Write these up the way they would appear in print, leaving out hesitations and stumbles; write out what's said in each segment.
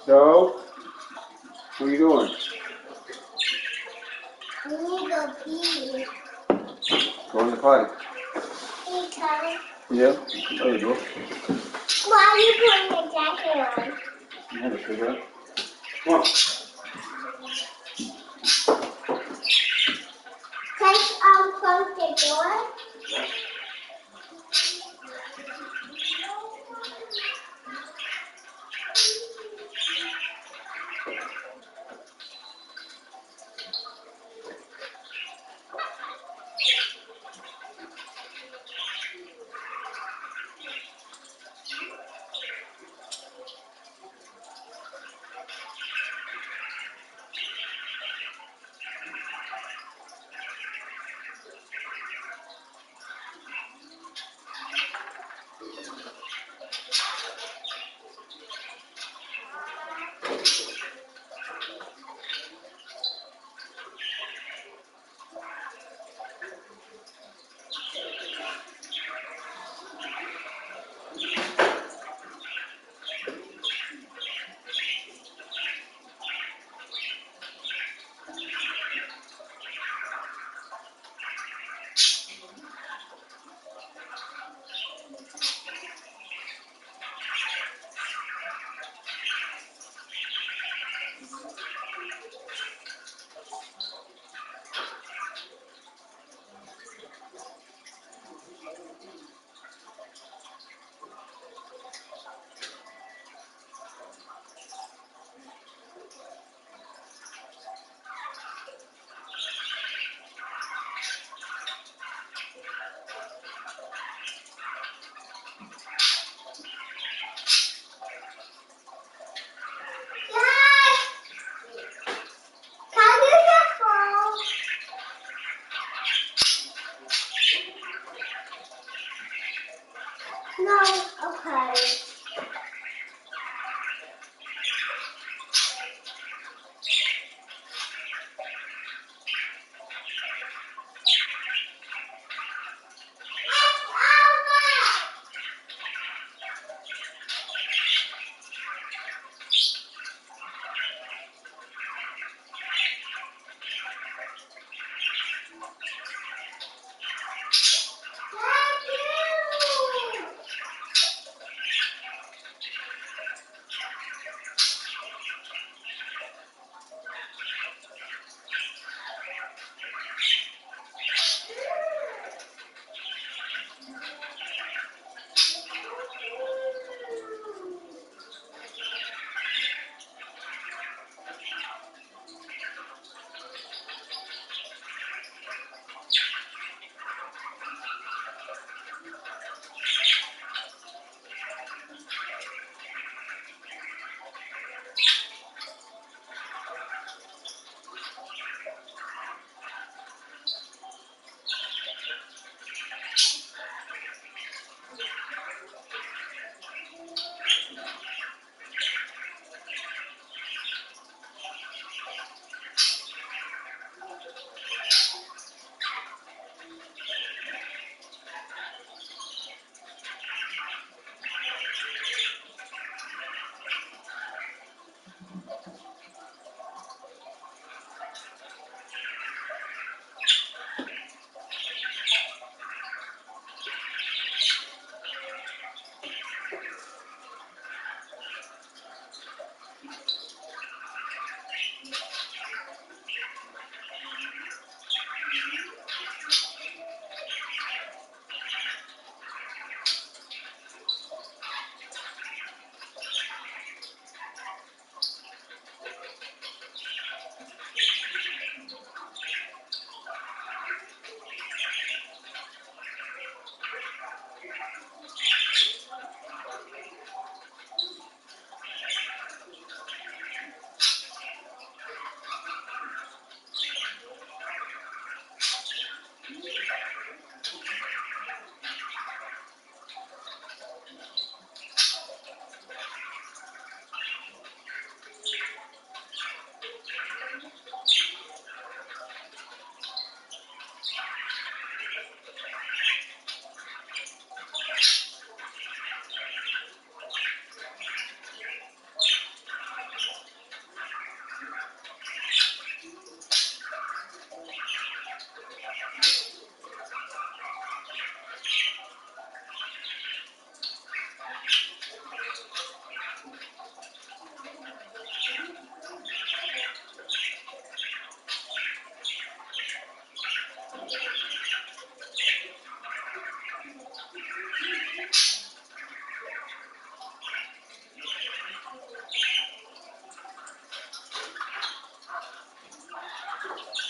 So, what are you doing? I need to pee. Go in the potty. Because. Yeah, there you go. Why are you putting a jacket on? You had to figure out. Come on. Can close the door? No, okay.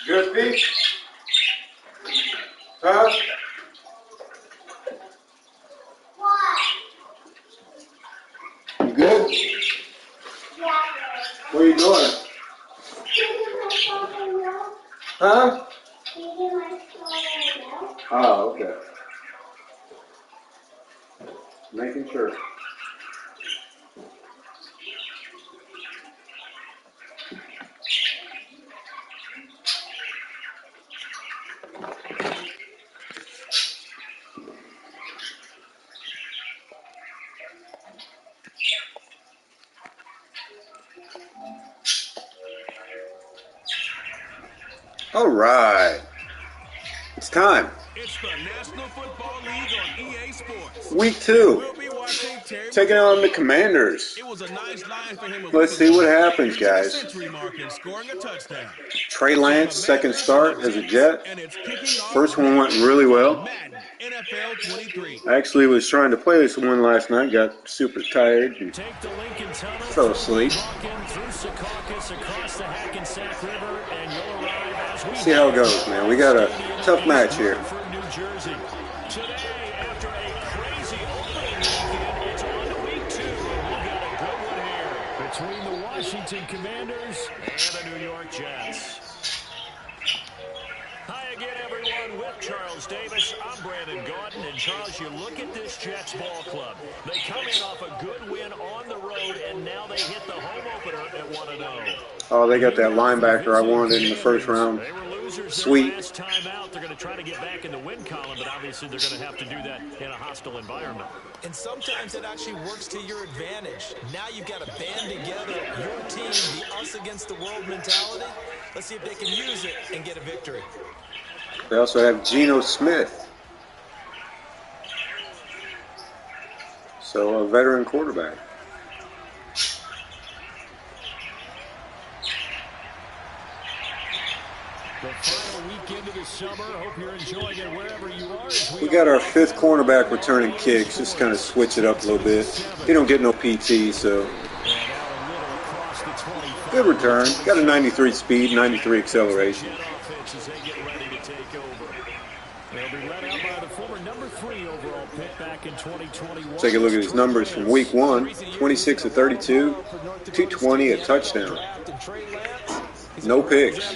Good feet? Huh? What? You good? Yeah. What are you doing? Huh? Oh, okay. Making sure. All right. It's time. It's the National Football League on EA Sports. Week 2. We'll be watching Terry Taking on the Commanders. It was a nice line for him. Let's see what happens, Reaching a guys. century mark and scoring a touchdown. Trey Lance, second start as a Jet. And it's kicking off First one went really well. Madden NFL 23. I actually was trying to play this one last night. Got super tired and Take the Lincoln Tunnel, fell asleep. through Secaucus, across the Hackensack River, and you'll arrive as we See how it goes, man. We got a tough match here. New Jersey. Today, after a crazy opening weekend, it's on to week 2, and we've got a good one here between the Washington Commanders and the New York Jets. Hi again, everyone, with Charles Davis. I'm Brandon Gordon, and Charles, you look at this Jets ball club. They come in off a good win on the road, and now they hit the home opener at 1-0. Oh, they got that linebacker I wanted in the first round. They were losers Sweet. their last time out. They're going to try to get back in the win column, but obviously they're going to have to do that in a hostile environment. And sometimes it actually works to your advantage. Now you've got to band together your team, the us against the world mentality. Let's see if they can use it and get a victory. They also have Geno Smith. So a veteran quarterback. The final weekend of the summer. Hope you're enjoying it wherever you are. We got our 5th cornerback returning kicks. Just kind of switch it up a little bit. He don't get no PT, so good return. Got a 93 speed, 93 acceleration. They'll be led out by the former number 3 overall pick back in 2021. Take a look at his numbers from week 1. 26 of 32, 220, a touchdown. No picks.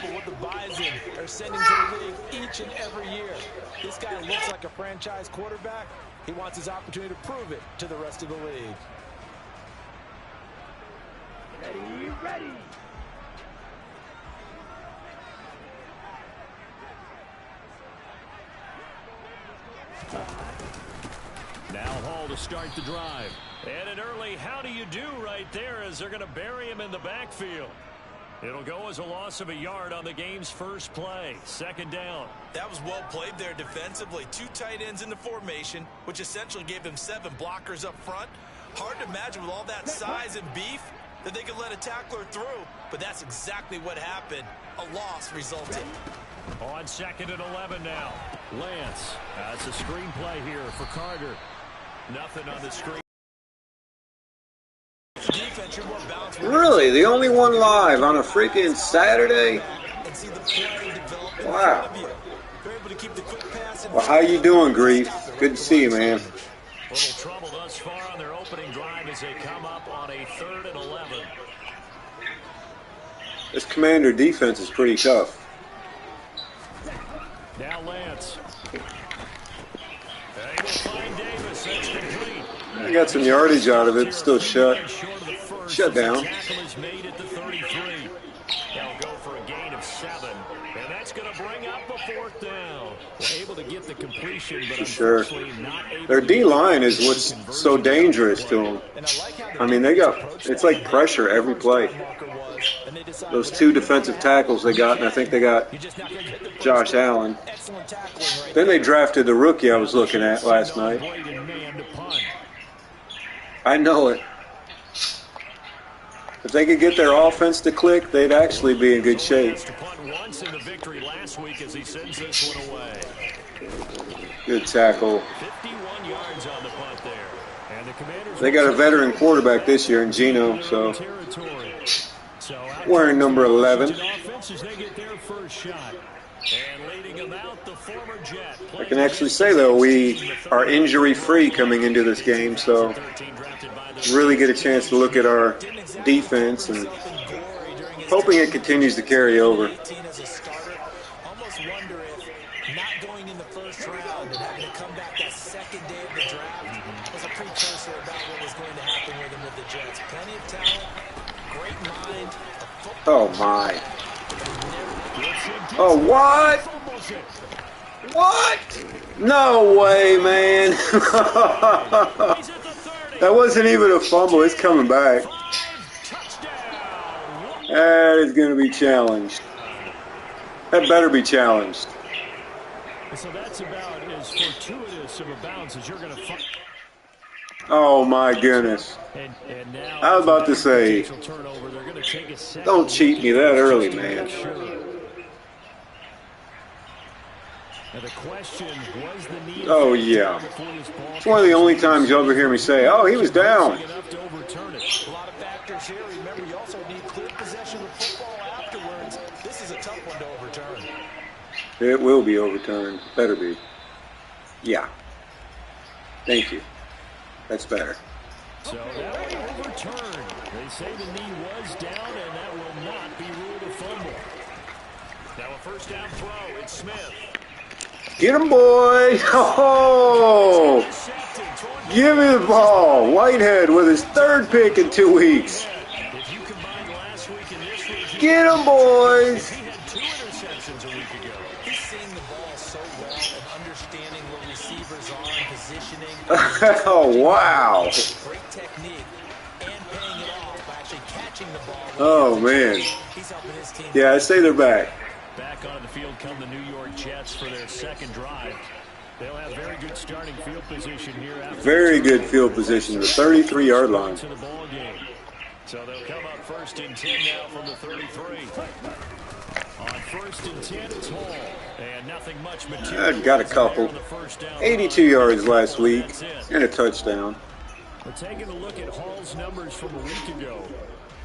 They're sending to the league each and every year. This guy looks like a franchise quarterback. He wants his opportunity to prove it to the rest of the league. Ready. Now Hall to start the drive. And an early how do you do right there as they're going to bury him in the backfield. It'll go as a loss of a yard on the game's first play. Second down. That was well played there defensively. 2 tight ends in the formation, which essentially gave them 7 blockers up front. Hard to imagine with all that size and beef that they could let a tackler through, but that's exactly what happened. A loss resulted. On 2nd and 11 now. Lance. That's a screenplay here for Carter. Nothing on the screen. Defense, you're more balanced. Really? The only one live on a freaking Saturday? And see the play develop in Wow. front of you. They're able to keep the quick pass in Well, how you doing, Grief? Good to see you, man. Little trouble thus far on their opening drive as they come up on a 3rd and 11. This Commander defense is pretty tough. Now Lance. They will find Davis. That's complete. I got some yardage out of it. Still shut down. Tackle is made at the 33. They'll go for a gain of 7. And that's going to bring up a 4th down. Well, able to get the completion, but Sure. unfortunately not able Their to D-line is what's so dangerous to them. I mean, it's like pressure every play. Those 2 defensive tackles they got, and I think they got Josh Allen. Then they drafted the rookie I was looking at last night. I know it. If they could get their offense to click, they'd actually be in good shape. Once in the victory last week as he sends this one away. Good tackle. 51 yards on the punt there. And the Commanders They got a veteran quarterback this year in Geno, so territory. So wearing number 11. I can actually say, though, we are injury-free coming into this game, so really get a chance to look at our defense and hoping it continues to carry over. Almost wonder if not going in the first round and having to come back that second day of the draft was a precursor about what was going to happen with him with the Jets. Plenty of talent, great mind. Oh, my. Oh, what? What? No way, man. That wasn't even a fumble. It's coming back. That is going to be challenged. That better be challenged. So that's about as fortuitous of a bounce as you're going to find. Oh, my goodness. And now I was about to say, don't cheat me that early, man. Now the question was the need. Oh, yeah. It's one of the only times you'll ever hear me say, oh, he was down. A lot of factors here. Remember, you also need clear possession of football afterwards. This is a tough one to overturn. It will be overturned. Better be. Yeah. Thank you. That's better. So that will be overturned. They say the knee was down, and that will not be ruled a fumble. Now a first down throw. It's Smith. Get him, boy! Oh! Give me the ball. Whitehead with his third pick in 2 weeks. Get him, boys! He had 2 interceptions a week ago. He's seeing the ball so well and understanding where receivers are and positioning. Oh, wow. Great technique and paying it off by actually catching the ball. Oh, man. He's helping his team. Yeah, I'd say they're back. Back on the field come the New York Jets for their second drive. They'll have very good starting field position here. Very good field position, the 33-yard line. To the ball game. So they'll come up first and 10 now from the 33. On first and 10, it's Hall. And nothing much material. I've got a couple. 82 yards last week and a touchdown. We're taking a look at Hall's numbers from a week ago.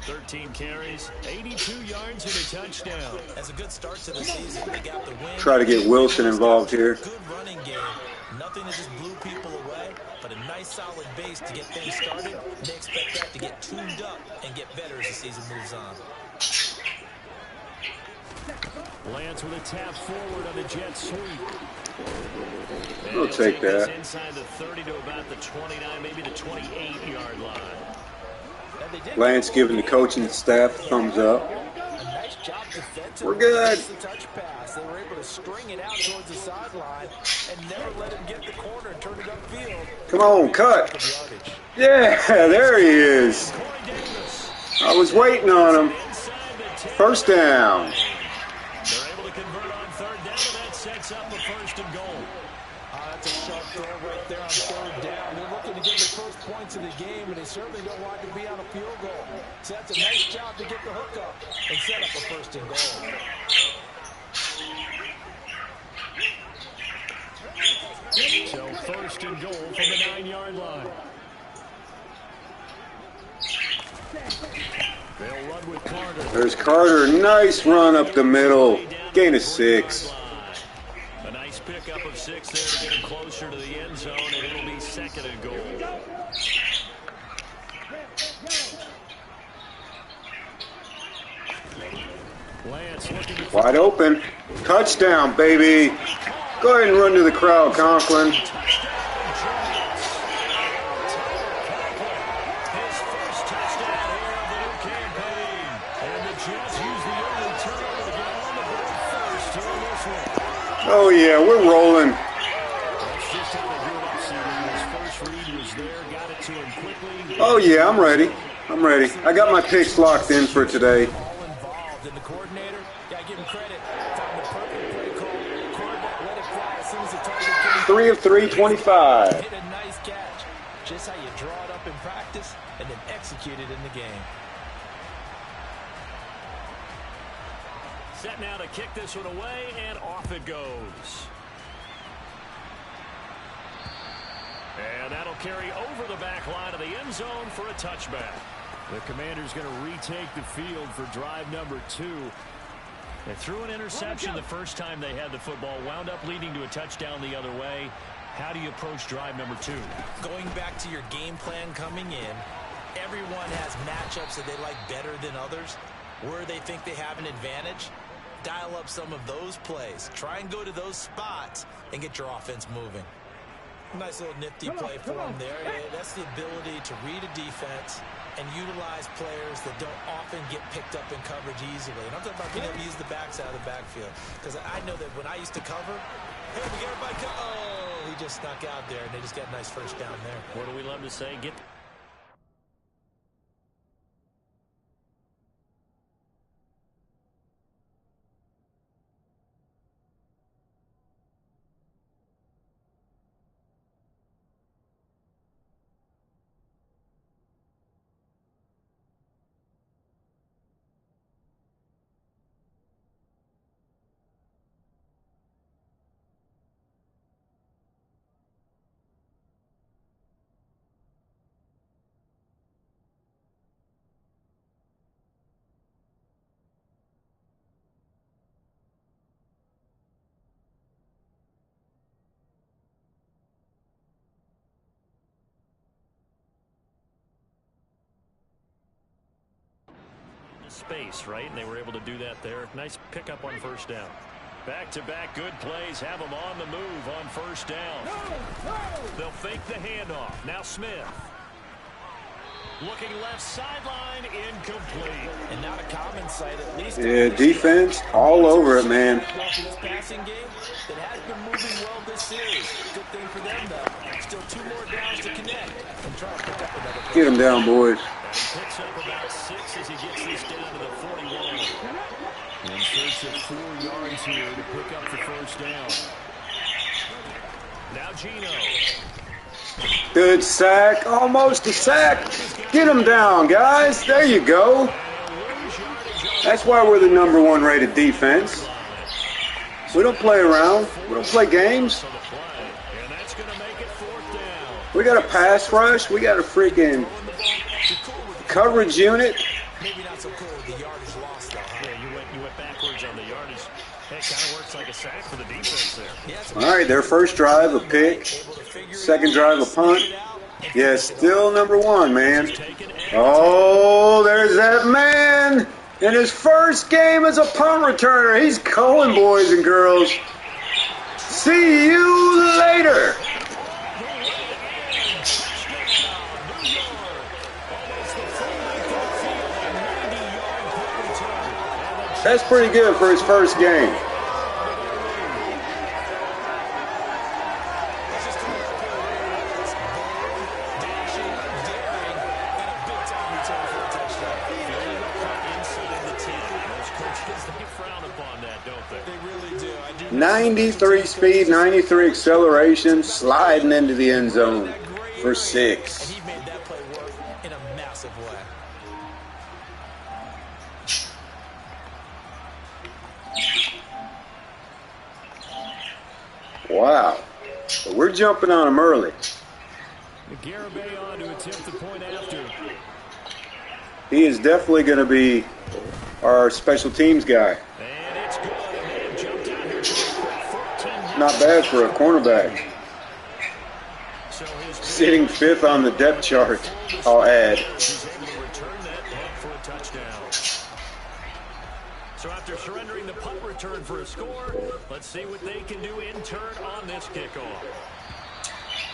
13 carries, 82 yards, and a touchdown. That's a good start to the season. They got the win. Try to get Wilson involved here. Good running game. Nothing that just blew people away, but a nice solid base to get things started. And they expect that to get tuned up and get better as the season moves on. Lance with a tap forward on the jet sweep. We'll take that. Inside the 30 to about the 29, maybe the 28-yard line. Lance giving the coaching staff a thumbs up. A nice job defensively. We're good. The touch pass. They were able to string it out towards the sideline and never let him get the corner and turn it upfield. Come on, cut. Yeah, there he is. I was waiting on him. First down. They're able to convert on third down, and that sets up a first and goal. That's a sharp throw right there on third down. They're looking to get the first points of the game, and they certainly don't want to be on a field goal. So that's a nice job to get the hook up and set up a first and goal. So first and goal from the 9-yard line. They'll run with Carter. There's Carter. Nice run up the middle. Gain of 6. A nice pickup of 6 there to get him closer to the end zone, and it'll be second and goal. Lance looking to Wide open. Touchdown, baby. Go ahead and run to the crowd, Conklin. Oh, yeah, we're rolling. Oh, yeah, I'm ready. I'm ready. I got my picks locked in for today. All involved, and the coordinator, got to give him credit. Found the perfect play call. Quarterback let it fly as soon as the target came. 3 of 3, 25. Hit a nice catch. Just how you draw it up in practice and then execute it in the game. Set now to kick this one away, and off it goes. And that'll carry over the back line of the end zone for a touchback. The Commander's going to retake the field for drive number 2. They threw an interception the first time they had the football, wound up leading to a touchdown the other way. How do you approach drive number 2? Going back to your game plan coming in, everyone has matchups that they like better than others. Where they think they have an advantage, dial up some of those plays. Try and go to those spots and get your offense moving. Nice little nifty play for them there. That's the ability to read a defense and utilize players that don't often get picked up in coverage easily. And I'm talking about being able to use the backside of the backfield. Because I know that when I used to cover, hey, we get everybody oh, he just snuck out there, and they just got a nice first down there. What do we love to say? Get space, right? And they were able to do that there. Nice pickup on first down. Back-to-back good plays have them on the move on first down. They'll fake the handoff. Now Smith. Looking left sideline, incomplete. And not a common sight, at least. Yeah, defense all over it, man. This passing game that has been moving well this series. Good thing for them, though. Still 2 more downs to connect and try to pick up another. Get them down, boys. And he picks up about 6 as he gets this down to the 41. In search of 4 yards here to pick up the first down. Now Gino. Good sack. Almost a sack. Get them down, guys. There you go. That's why we're the #1 rated defense. We don't play around. We don't play games. We got a pass rush. We got a freaking coverage unit. Maybe not so cool with the yardage lost, though. Yeah, you went backwards on the yardage. That kind of works like a sack for the defense there. All right, their first drive, a pick. Second drive, a punt. Yeah, still #1, man. Oh, there's that man in his first game as a punt returner. He's going, boys and girls. See you later. That's pretty good for his first game. They really do. 93 speed, 93 acceleration, sliding into the end zone for 6. And he made that play work in a massive way. Wow. But we're jumping on him early. Garibay on to attempt the point after. He is definitely going to be our special teams guy. And it's good. Jumped out here for Not bad for a cornerback. Sitting 5th on the depth chart, I'll add. He's able to return that punt for a touchdown. So after surrendering the punt return for a score, let's see what they can do in turn on this kickoff.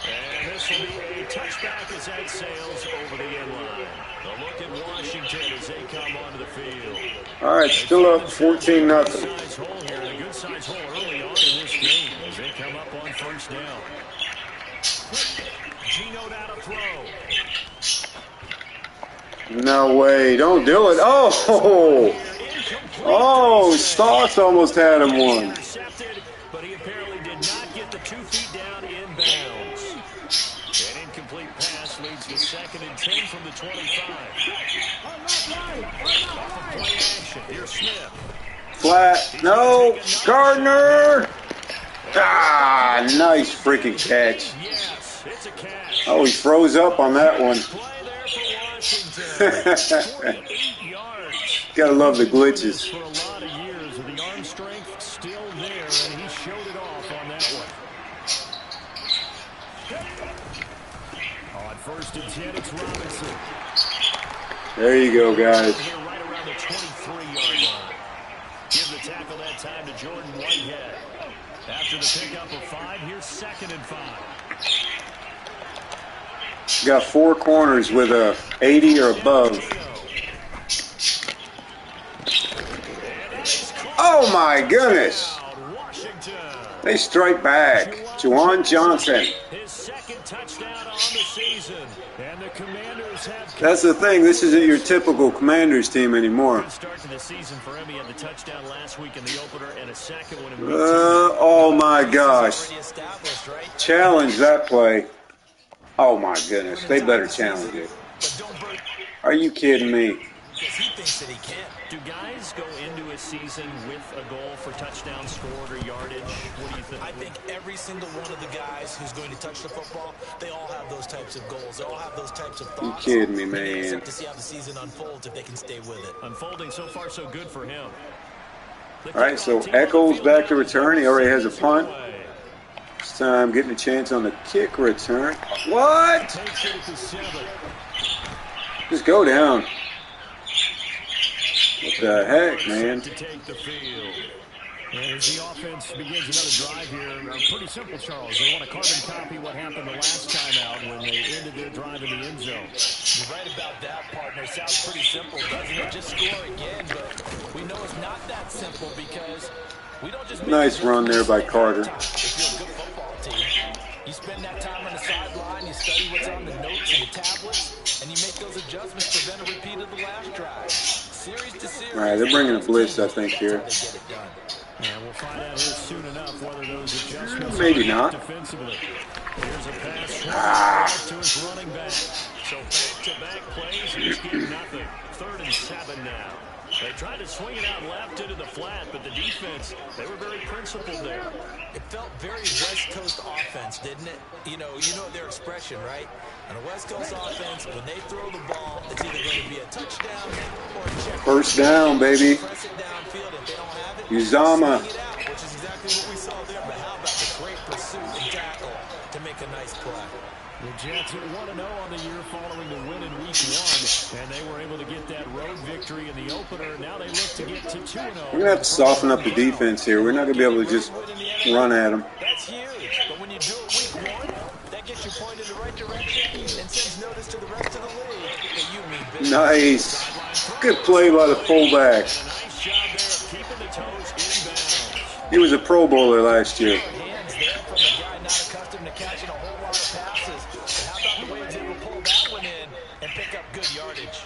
And this will be a touchback as that sails over the end line. A look at Washington as they come onto the field. All right, still up 14-0. Size hole here, and a good size hole early on in this game as they come up on first down. Gino down to throw. No way, don't do it. Oh, oh, Stotts almost had him one. Intercepted, but he apparently did not get the 2 feet down inbounds. An incomplete pass leads to 2nd and 10 from the 25. Off of play action, here's Smith. Flat, no, Gardner. Ah, nice freaking catch. Yes, it's a catch. Oh, he froze up on that one. Play there for one. Washington. 48 yards. Gotta love the He's been doing this glitches. for a lot of years. The arm strength still there, and he showed it off on that one. On 1st and 10, it's Robinson. There you go, guys. Here right around the 23-yard line. Give the tackle that time to Jordan Whitehead. After the pickup of 5, here's 2nd and 5. Got 4 corners with a 80 or above. Oh my goodness! They strike back. Juwan Johnson. His 2nd touchdown on the season. And the Commanders have. That's the thing. This isn't your typical Commanders team anymore. Good start to the season for him. He had the touchdown last week in the opener and a 2nd one in week 2. Oh my gosh! Challenge that play. Oh my goodness! They better challenge it. Are you kidding me? He thinks that he can. Do guys go into a season with a goal for touchdowns scored or yardage? What do you think? I think every single one of the guys who's going to touch the football, they all have those types of goals. They all have those types of thoughts. You kidding me, man? To see how the season unfolds if they can stay with it. Unfolding so far so good for him. All right, so Echols back to return. He already has a punt. This time getting a chance on the kick return. What? Just go down. What the heck, man? To take the field. And as the offense begins another drive here, pretty simple, Charles. They want to carbon copy what happened the last time out when they ended their drive in the end zone. You're right about that, partner. Sounds pretty simple, doesn't it? Just score again, but we know it's not that simple because we don't just nice run there by Carter. If you're a good football team, you spend that time on the sideline, you study what's on the notes and the tablets, and you make those adjustments to prevent a repeat of the last drive. Series to series. All right, they're bringing a blitz, I think, here. And we'll find out here soon enough whether those adjustments maybe not. Defensively. Here's a pass to his running back. So back-to-back plays, he's getting nothing. 3rd and 7 now. They tried to swing it out left into the flat, but the defense, they were very principled there. It felt very West Coast offense, didn't it? You know their expression, right? On a West Coast offense, when they throw the ball, it's either going to be a touchdown or a check. First down, baby. Press it downfield. If they don't have it, Uzama. swing it out, which is exactly what we saw there. But how about the great pursuit and tackle to make a nice play? The Jets 1-0 on the year following the win in week 1, and they were able to get that road victory in the opener. Now they look to get to 2-0. We're going to have to soften up the defense here. We're not going to be able to just run at them. That's huge. But when you do it week 1, that gets you pointed in the right direction and sends notice to the rest of the league that you mean business. Nice. Good play by the fullback. Nice job there of keeping the toes inbounds. He was a Pro Bowler last year. Hands there from a guy not accustomed to catching a whole lot of passes. But how about the way he's able to pull that one in and pick up good yardage?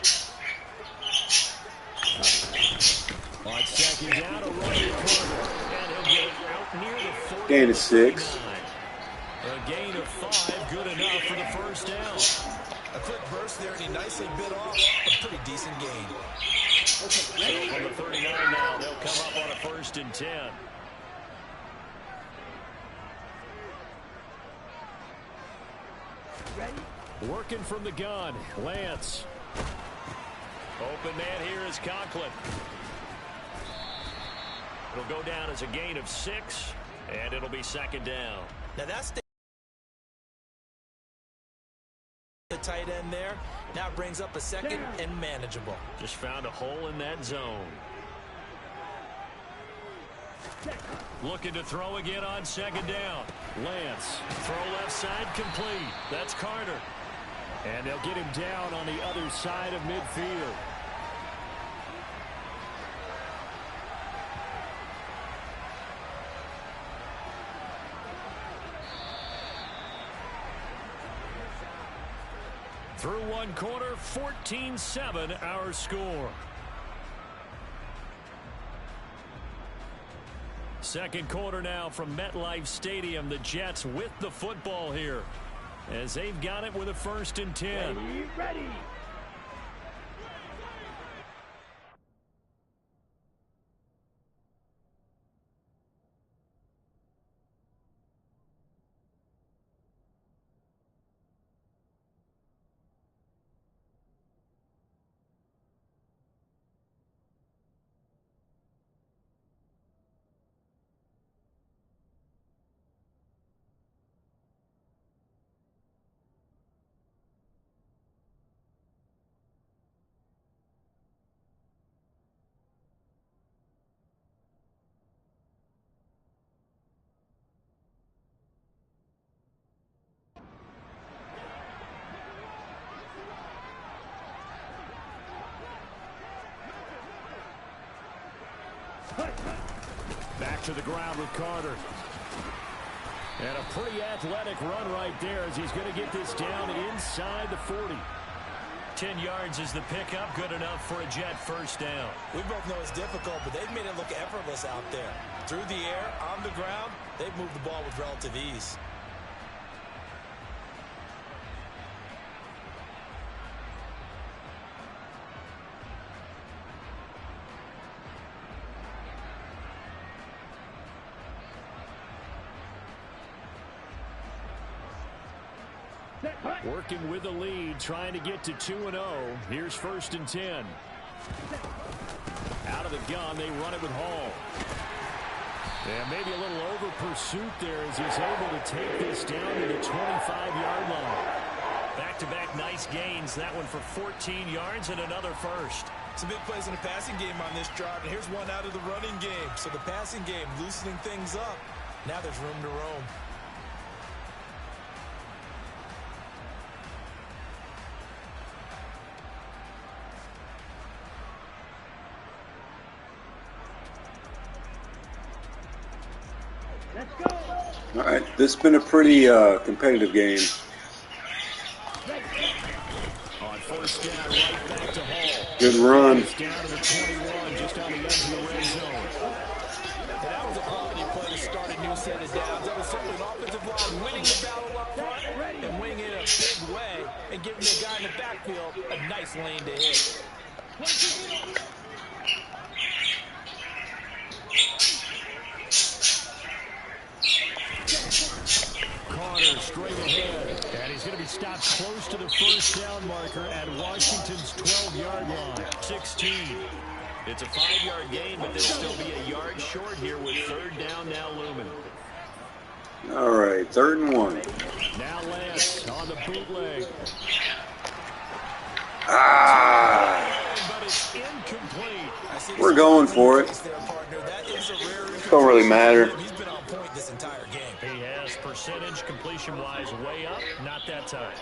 On 2nd down, a running corner. And he'll get out near the 40. Gain of 6. A gain of 5, good enough for the first down. A quick burst there, and he nicely bit off a pretty decent gain. So from the 39 now, they'll come up on a 1st and 10. Working from the gun, Lance. Open man here is Conklin. It'll go down as a gain of 6, and it'll be 2nd down. Now that's the tight end there. Now brings up a 2nd and manageable. Just found a hole in that zone. Looking to throw again on 2nd down. Lance, throw left side complete. That's Carter. And they'll get him down on the other side of midfield. Through one quarter, 14-7 our score. Second quarter now from MetLife Stadium. The Jets with the football here as they've got it with a 1st and 10. Ready. Back to the ground with Carter. And a pretty athletic run right there as he's going to get this down inside the 40. 10 yards is the pickup, good enough for a Jet first down. We both know it's difficult, but they've made it look effortless out there. Through the air, on the ground, they've moved the ball with relative ease. Working with the lead, trying to get to 2-0. Here's 1st and 10. Out of the gun, they run it with Hall. And maybe a little over pursuit there as he's able to take this down to the 25-yard line. Back-to-back nice gains. That one for 14 yards and another first. Some big plays in the passing game on this drive, and here's one out of the running game. So the passing game loosening things up. Now there's room to roam. All right, this has been a pretty competitive game. On 1st down, right back to Hall. Good run. Down to the 21, just on the edge of the red zone. And that was a quality play to start a new set of downs. That was simply an offensive line winning the battle up front and winning it in a big way and giving the guy in the backfield a nice lane to hit. Carter straight ahead. And he's going to be stopped close to the 1st down marker at Washington's 12-yard line. 16. It's a 5-yard gain, but they'll still be a yard short here with 3rd down now looming. All right, 3rd and 1. Now Lance on the bootleg. But it's incomplete. We're going for it. Don't really matter. He's been on point this entire game. He has percentage completion-wise way up, not that time.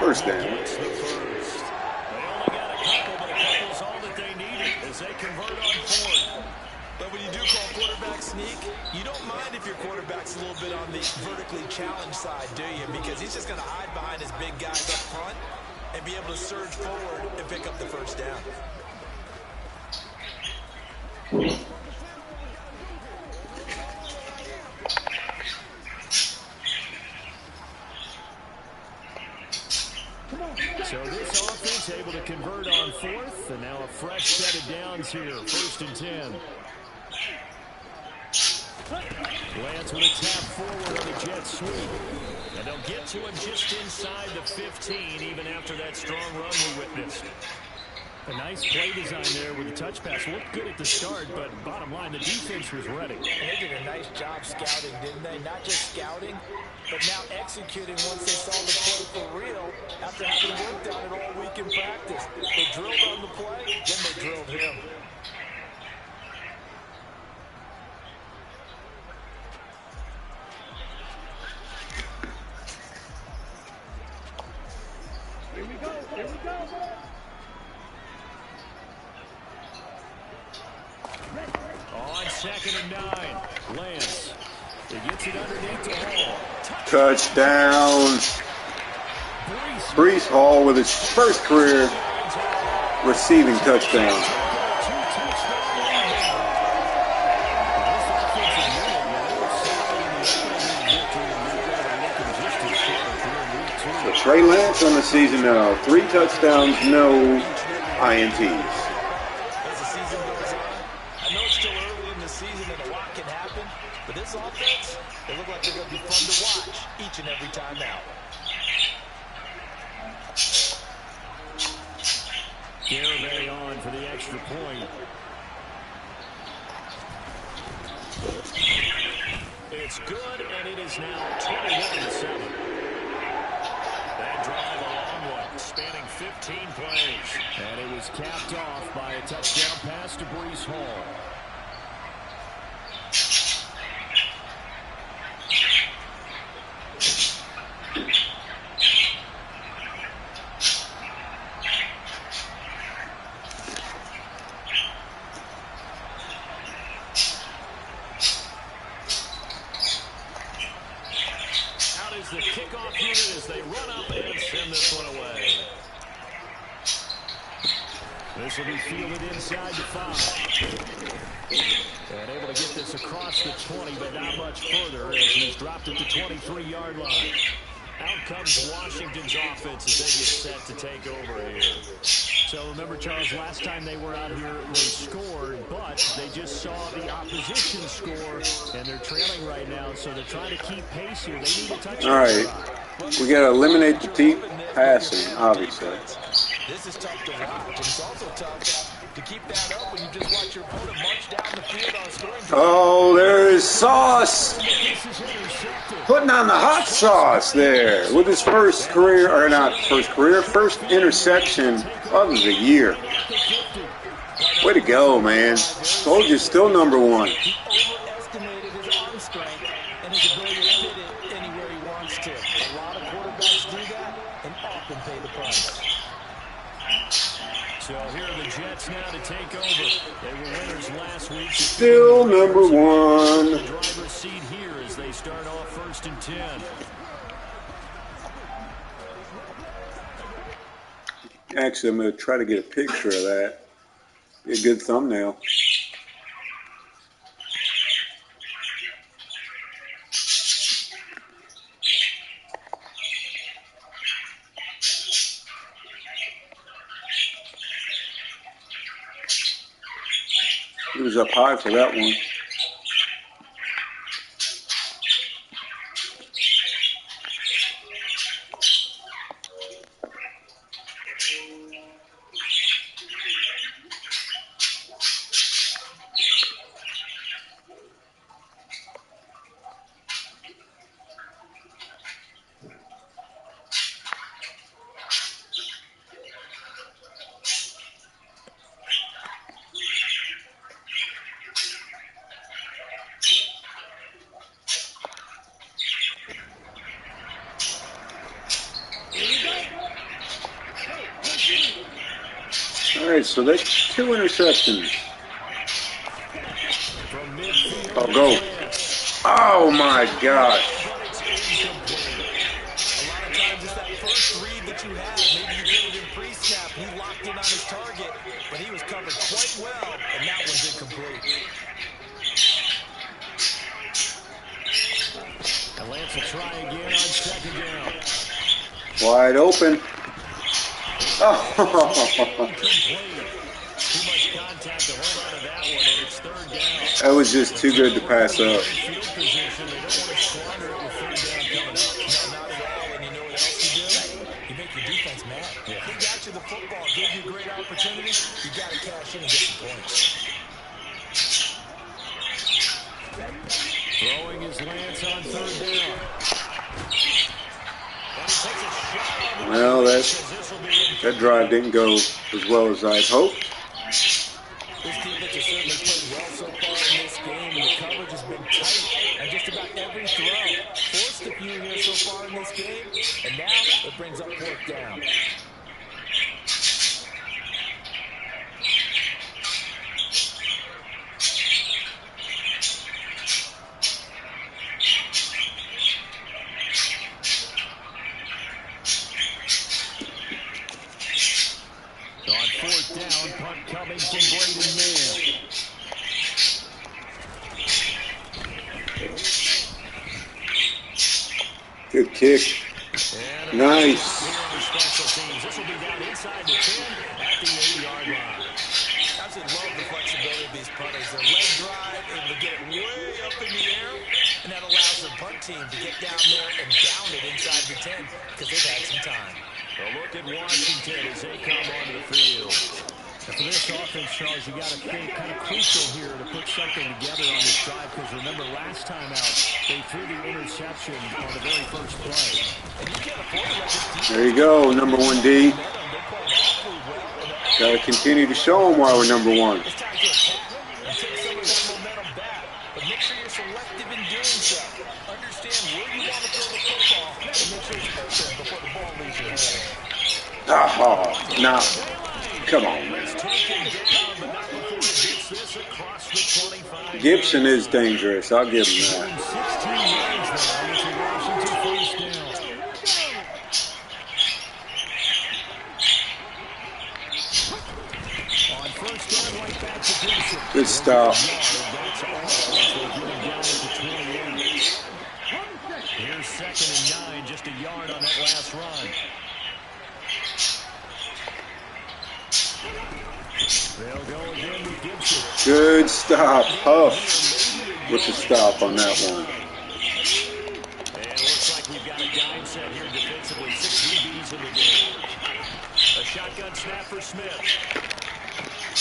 First down. They only got a couple, but a couple's all that they needed as they convert on 4th. But when you do call quarterback sneak, you don't mind if your quarterback's a little bit on the vertically challenged side, do you? Because he's just going to hide behind his big guys up front and be able to surge forward and pick up the 1st down. So this offense able to convert on 4th, and now a fresh set of downs here. 1st and 10. Lance with a tap forward on the jet sweep. And they'll get to him just inside the 15, even after that strong run we witnessed. A nice play design there with the touch pass. Looked good at the start, but bottom line, the defense was ready. And they did a nice job scouting, didn't they? Not just scouting, but now executing once they saw the play for real after having worked on it all week in practice. They drilled on the play, then they drilled him. Here we go. Here we go. On 2nd and 9, Lance. He gets it underneath to Hall. Touchdown. Breece Hall with his first career receiving touchdown. So Trey Lance on the season now. 3 touchdowns, no INTs. But this offense, they look like they're going to be fun to watch each and every time out. Garibay on for the extra point. It's good, and it is now 21-7. That drive a long one, spanning 15 plays. And it was capped off by a touchdown pass to Breece Hall. The kickoff unit as they run up and send this one away. This will be fielded inside the 5. And able to get this across the 20, but not much further as he's dropped at the 23-yard line. Out comes Washington's offense as they get set to take over here. So remember, Charles, last time they were out here, they scored, but they just saw the opposition score, and they're trailing right now, so they're trying to keep pace here. They need a touchdown. All right. We got to eliminate the deep passing, obviously. This is tough to watch, and it's also tough to keep that up when you just watch your opponent march down the field on a scoring drive. Oh, there's Sauce. Putting on the hot sauce there with his first career, or not first career, first interception of the year. Way to go, man. Soldier's still number one. He overestimated his arm strength and his ability to fit it anywhere he wants to. A lot of quarterbacks do that and often pay the price. So here are the Jets now to take over. They were winners last week. Still number one. The driver's seat here as they start off 1st and 10. Actually, I'm going to try to get a picture of that. Be a good thumbnail. He was up high for that one. All right, so that's 2 interceptions. Oh, go. Oh, my gosh. A lot of times it's that first read that you have. Maybe you get it in pre-snap. He locked in on his target, but he was covered quite well, and that one's incomplete. And Lance will try again on 2nd down. Wide open. Oh. Too much contact to hold on to that one, and it's 3rd down. That was just too good to pass up. Field position. They don't want to squander it with 3rd down coming up. No, not at all, and you know what else you do? You make your defense mad. Yeah. He got you the football, gave you a great opportunity. You got to cash in and get some points. Throwing his Lance on 3rd down. And he takes a shot on the Well, that drive didn't go as well as I'd hoped. This defense has certainly played well so far in this game, and the coverage has been tight on just about every throw. Forced a few here so far in this game, and now it brings up 4th down. On 4th down, punt coming from Braden Mann. Good kick. And Nice. This will be down inside the 10 at the 8-yard line. Absolutely love the flexibility of these punters. Their leg drive, able to get it way up in the air, and that allows the punt team to get down there and down it inside the 10 because they've had some time. A look at Washington as they come onto the field. And for this offense, Charles, you got to think kind of crucial here to put put something together on this drive, because remember last time out, they threw the interception on the very first play. There you go, number 1D. Got to continue to show them why we're number 1. It's time to attack and take some of that momentum back. But make sure you're selective in doing so. Understand where you want to throw the football and make sure it's open before the ball leaves your hand. Oh, nah. Come on, man. Gibson is dangerous. I'll give him that. Good stop. Here's 2nd and 9, just a yard on that last run. They'll go again with Gibson. Good stop. Huff with the stop on that one. And it looks like we've got a dime set here defensively. 6 DBs in the game. A shotgun snap for Smith.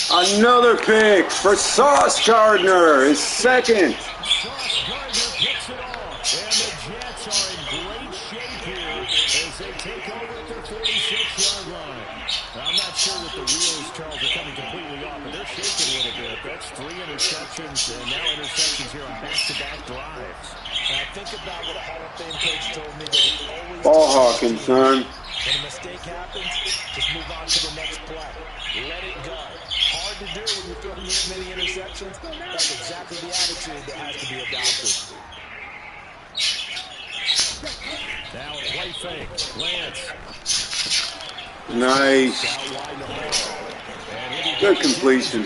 Another pick for Sauce Gardner, his 2nd. Sauce Gardner picks it off. And the Jets are in great shape here as they take over at their 46-yard line. Now, I'm not sure that the wheels, Charles, are coming completely off, but they're shaking a little bit. That's 3 interceptions, and now interceptions here on back-to-back drives. And I think about what a Hall of Fame coach told me, that it's always Ball hawking, son. when a mistake happens, just move on to the next play. Let it go. Hard to do when you're throwing this many interceptions. That's exactly the attitude that has to be adopted. Now a play fake. Lance. Nice. Good completion.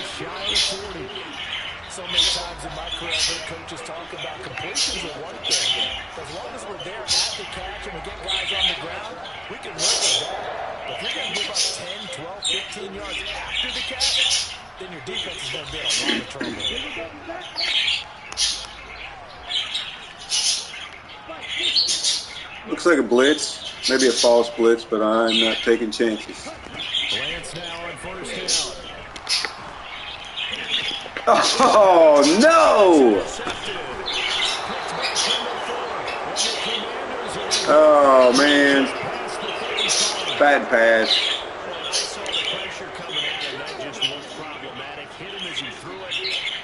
So many times in my career, I've heard coaches talk about completions are one thing. As long as we're there at the catch and we get guys on the ground, we can live with that. But if you're going to give up 10, 12, 15 yards after the catch, then your defense is going to be in a lot of trouble. Looks like a blitz. Maybe a false blitz, but I'm not taking chances. Lance now on 1st down. Oh, no! Oh, man. Bad pass. They saw the pressure coming in, and that just looked problematic. Hit him as he threw it,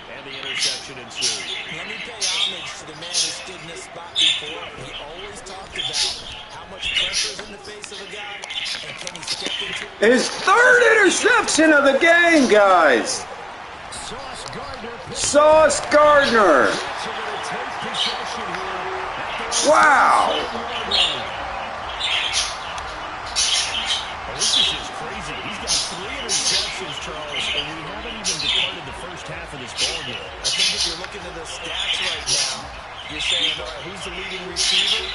and the interception ensued. Let me pay homage to the man who stood in this spot before. He always talked about how much pressure is in the face of a guy, and can he step into it? His 3rd interception of the game, guys. Sauce Gardner. Wow. This is just crazy. He's got 3 interceptions, Charles, and we haven't even departed the first half of this ball game. I think if you're looking at the stats right now, you're saying, all right, who's the leading receiver?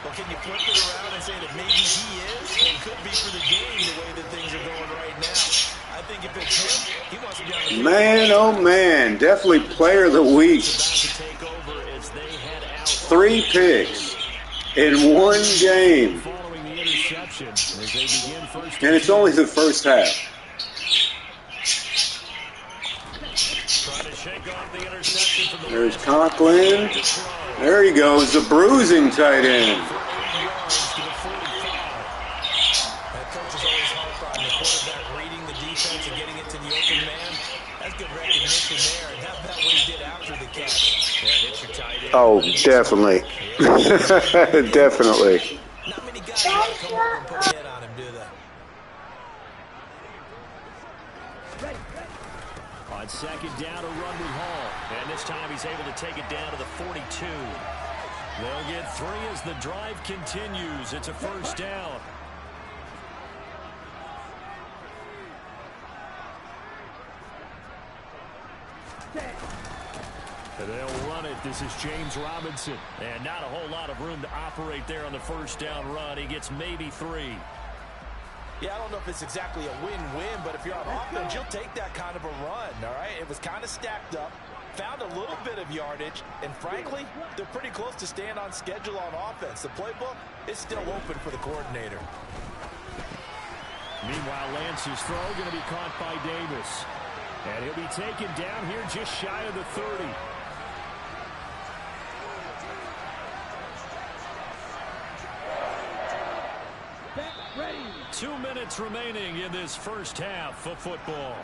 Well, can you flip it around and say that maybe he is? It could be for the game the way that things are going right now. I think if it's him, he wants to be on the Man, oh man, definitely player of the week. 3 picks in 1 game. And it's only the first half. There's Conklin. There he goes, the bruising tight end. Oh, definitely. Definitely. Not many guys want to come over and put a hit on him, do they? On 2nd down, a run with Hall. And this time he's able to take it down to the 42. They'll get 3 as the drive continues. It's a 1st down. They'll run it. This is James Robinson. And not a whole lot of room to operate there on the 1st down run. He gets maybe 3. Yeah, I don't know if it's exactly a win-win, but if you're on offense, you'll take that kind of a run, all right? It was kind of stacked up, found a little bit of yardage, and frankly, they're pretty close to staying on schedule on offense. The playbook is still open for the coordinator. Meanwhile, Lance's throw going to be caught by Davis. And he'll be taken down here just shy of the 30. Ready. 2 minutes remaining in this first half of football.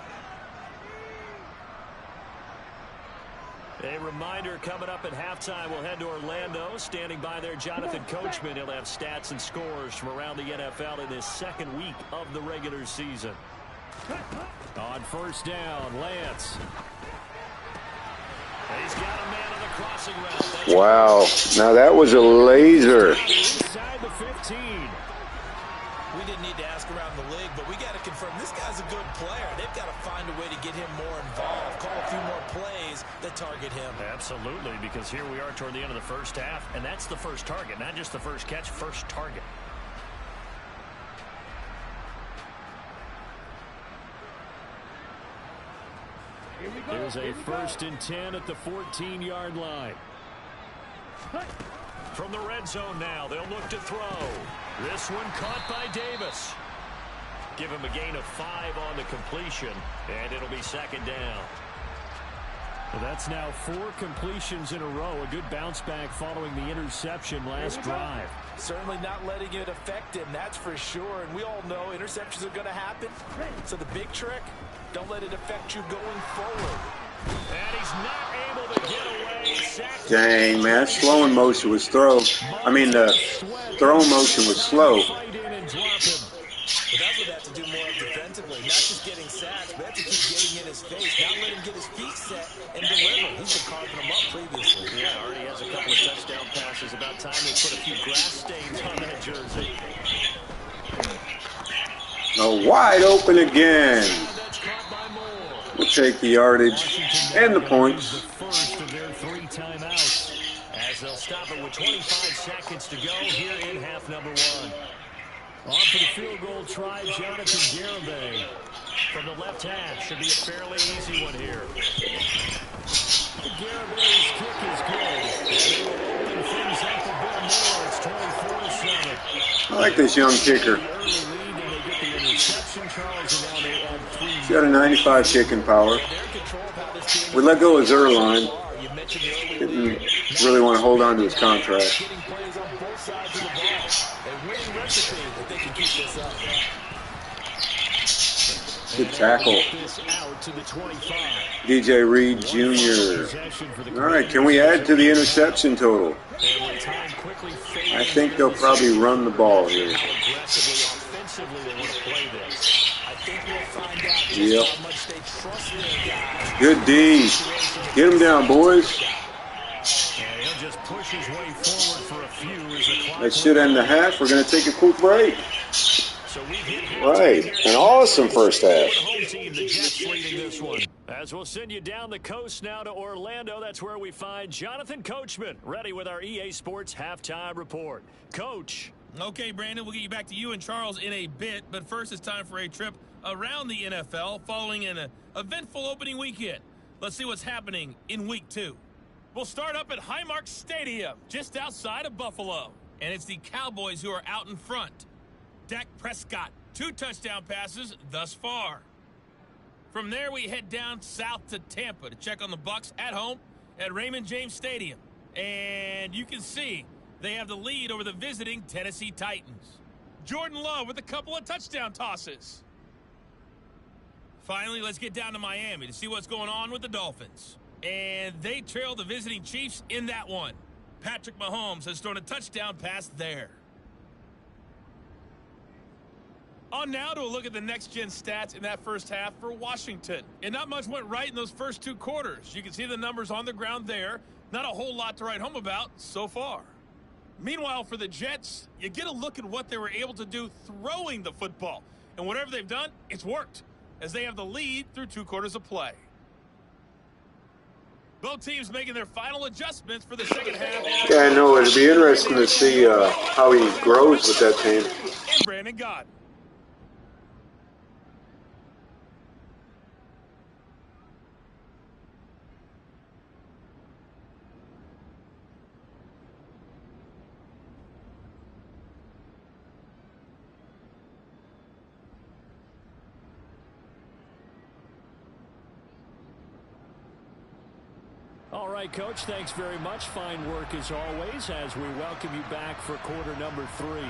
A reminder coming up at halftime, we'll head to Orlando. Standing by there, Jonathan Coachman. He'll have stats and scores from around the NFL in this second week of the regular season. On first down, Lance. He's got a man on the crossing route. Wow. Now that was a laser. Inside the 15. We didn't need to ask around the league, but we got to confirm this guy's a good player. They've got to find a way to get him more involved, call a few more plays that target him. Absolutely, because here we are toward the end of the first half, and that's the first target, not just the first catch, first target. Here's a 1st and 10 at the 14-yard line. From the red zone now, they'll look to throw. This one caught by Davis. Give him a gain of 5 on the completion, and it'll be second down. Well, that's now 4 completions in a row. A good bounce back following the interception last drive. Certainly not letting it affect him, that's for sure. And we all know interceptions are going to happen. So the big trick, don't let it affect you going forward. And he's not able to get away. Sacked. Dang, man. Slowing motion was throw. I mean, the throwing motion was slow. Fight in and drop him. But that's what they have to do more of defensively. Not just getting sacks, but have to keep getting in his face. Not let him get his feet set and deliver. He's been carving them up previously. Yeah, already has a couple of touchdown passes. About time they put a few grass stains on that jersey. Wide open again. That's caught by Moore. We'll take the yardage and the points. The first of their 3 timeouts. As they'll stop it with 25 seconds to go here in half number 1. On for the field goal try, Jonathan Garibay. From the left hash, should be a fairly easy one here. Garibay's kick is good. They will open things up a bit more. It's 24-7. I like this young kicker. He's got a 95 kicking power. We let go of Zerline. Didn't really want to hold on to his contract. Good tackle. DJ Reed Jr. All right, can we add to the interception total? I think they'll probably run the ball here. Yep. Good D. Get him down, boys. That should end the half. We're going to take a quick break. Right. An awesome first half. As we'll send you down the coast now to Orlando, that's where we find Jonathan Coachman, ready with our EA Sports Halftime Report. Coach. Okay, Brandon, we'll get you back to you and Charles in a bit, but first it's time for a trip around the NFL following an eventful opening weekend. Let's see what's happening in Week 2. We'll start up at Highmark Stadium, just outside of Buffalo. And it's the Cowboys who are out in front. Dak Prescott, 2 touchdown passes thus far. From there, we head down south to Tampa to check on the Bucs at home at Raymond James Stadium. And you can see they have the lead over the visiting Tennessee Titans. Jordan Love with a couple of touchdown tosses. Finally, let's get down to Miami to see what's going on with the Dolphins. And they trail the visiting Chiefs in that one. Patrick Mahomes has thrown a touchdown pass there. On now to a look at the next-gen stats in that first half for Washington. And not much went right in those first 2 quarters. You can see the numbers on the ground there. Not a whole lot to write home about so far. Meanwhile, for the Jets, you get a look at what they were able to do throwing the football. And whatever they've done, it's worked, as they have the lead through 2 quarters of play. Both teams making their final adjustments for the second half. Yeah, I know. It'll be interesting to see how he grows with that team. And Brandon Gott. All right, Coach, thanks very much. Fine work as always as we welcome you back for quarter number 3.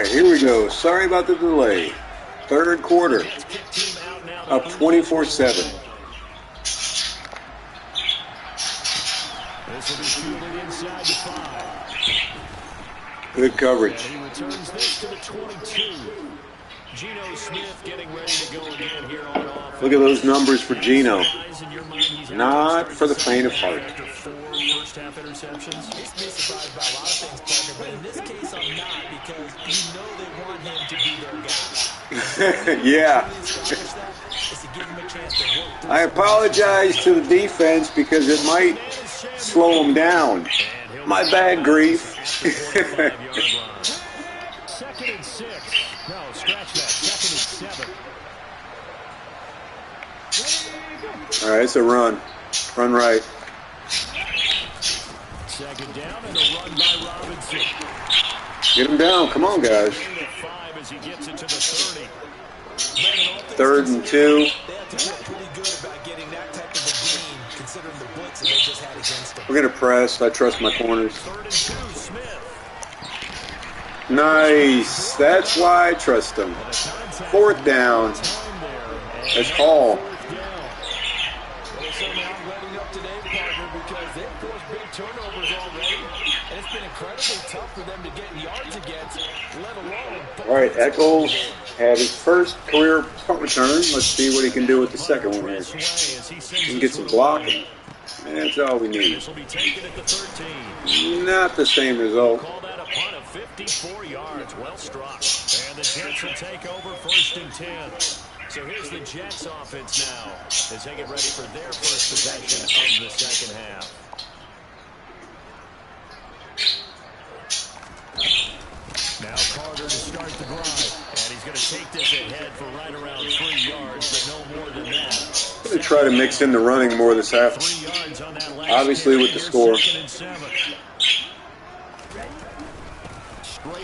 right, here we go. Sorry about the delay. Third quarter. Up 24-7. This will be fielded inside the 5. Good coverage. And he returns this to the 22. Geno Smith getting ready to go again here on offense. Look at those numbers for Geno. Not for the faint of heart. After 4 first-half interceptions. He's be surprised by a lot of things, Parker, but in this case, I'm not, because you know they want him to be their guy. Yeah. I apologize to the defense because it might slow them down. My bad, Grief. Second and 6. No, scratch that. Second and 7. All right, it's a run. Run right. Second down and a run by Robinson. Get him down. Come on, guys. 5 as he gets it to the 30. 3rd and 2. They have to feel pretty good about getting that type of a gain, considering the blitz that they just had against them. We're going to press. I trust my corners. 3rd and 2, Smith. Nice. That's why I trust them. 4th down. That's Hall. Certainly I'm letting up today, Parker, because they've forced big turnovers already, and it's been incredibly tough for them to get yards against, let alone... All right, Eccles had his first career punt return. Let's see what he can do with the second one here. He can get some blocking. And that's all we need. This will be taken at the 13. Not the same result. Call that a punt of 54 yards. Well struck. And the Jets will take over 1st and 10. So here's the Jets offense now as they get ready for their first possession of the second half. Now Carter to start the drive. And he's going to take this ahead for right around 3 yards, but no more than that. I'm going to try to mix in the running more this half. 3 yards on that last Obviously with the score. Straight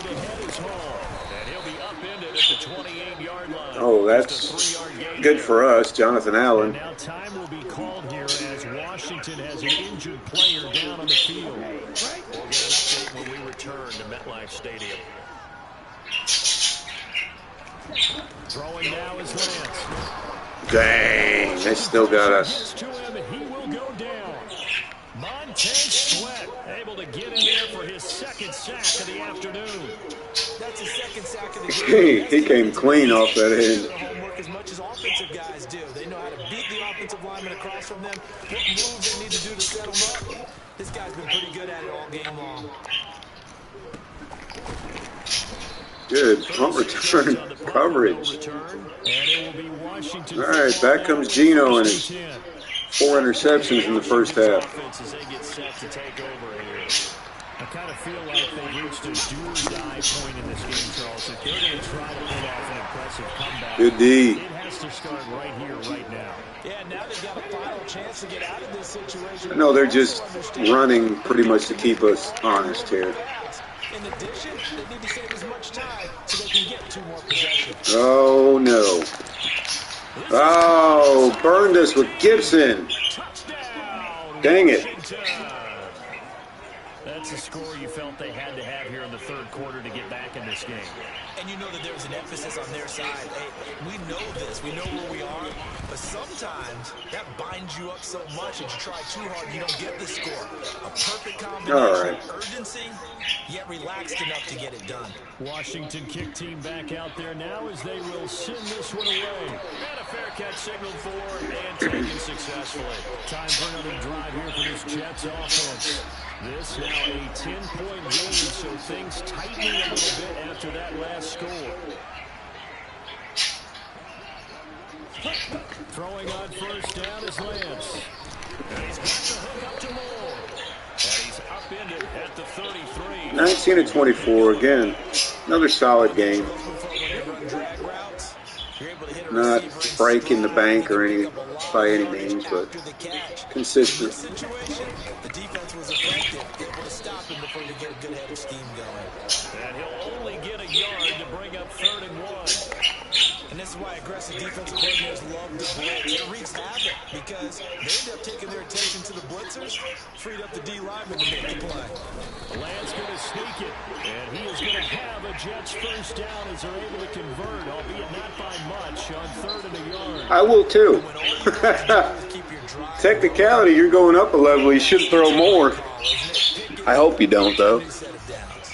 ahead is Hall. And he'll be upended at the 28-yard line. Oh, that's good for us, Jonathan Allen. And now time will be called here as Washington has an injured player down on the field. We'll get an update when we return to MetLife Stadium. Throwing now is Lance. Dang, they still got us. To him, and he will go down. Montez Sweat able to get in there for his second sack of the afternoon. That's his second sack of the He came clean off that end. homework as much as offensive guys do. They know how to beat the offensive lineman across from them, what moves they need to do to set them up. This guy's been pretty good at it all game long. Good punt return coverage. All right, back comes Geno and his 4 interceptions in the first half. I kind of feel like they reached a do-or-die point in this game, Charles. If they're going to try to pull off an impressive comeback, Good D. it has to start right here, right now. Yeah, now they've got a final chance to get out of this situation. No, they're just running pretty much to keep us honest here. In addition, they need to save as much time so they can get 2 more possessions. Oh, no. Oh, burned us with Gibson. Dang it. That's a score you felt they had to have here in the 3rd quarter to get back in this game. And you know that there's an emphasis on their side. Hey, we know this. We know where we are. But sometimes that binds you up so much that you try too hard, you don't get the score. A perfect combination of urgency, yet relaxed enough to get it done. Washington kick team back out there now as they will send this one away. And a fair catch signaled for and taken successfully. Time for another drive here for this Jets offense. This now a 10-point game, so things tightening a little bit after that last score. Throwing on first down is Lance. And he's got the hook up to Moore. And he's upended at the 33. 19-24 again. Another solid game. Not breaking the bank or any by any means, but consistent. The defense was effective, able to stop him before you get a good head of steam going. And he'll only get a yard to bring up 3rd and 1. And this is why aggressive defensive coordinators love the blitz. It wreaks havoc because they end up taking their attention to the blitzers, freed up the D lineman to make the play. Lance going to sneak it, and he is going to have a Jets first down as they're able to convert, albeit not by much, on 3rd and a yard. I will too. Technicality, you're going up a level. You should throw more. I hope you don't, though.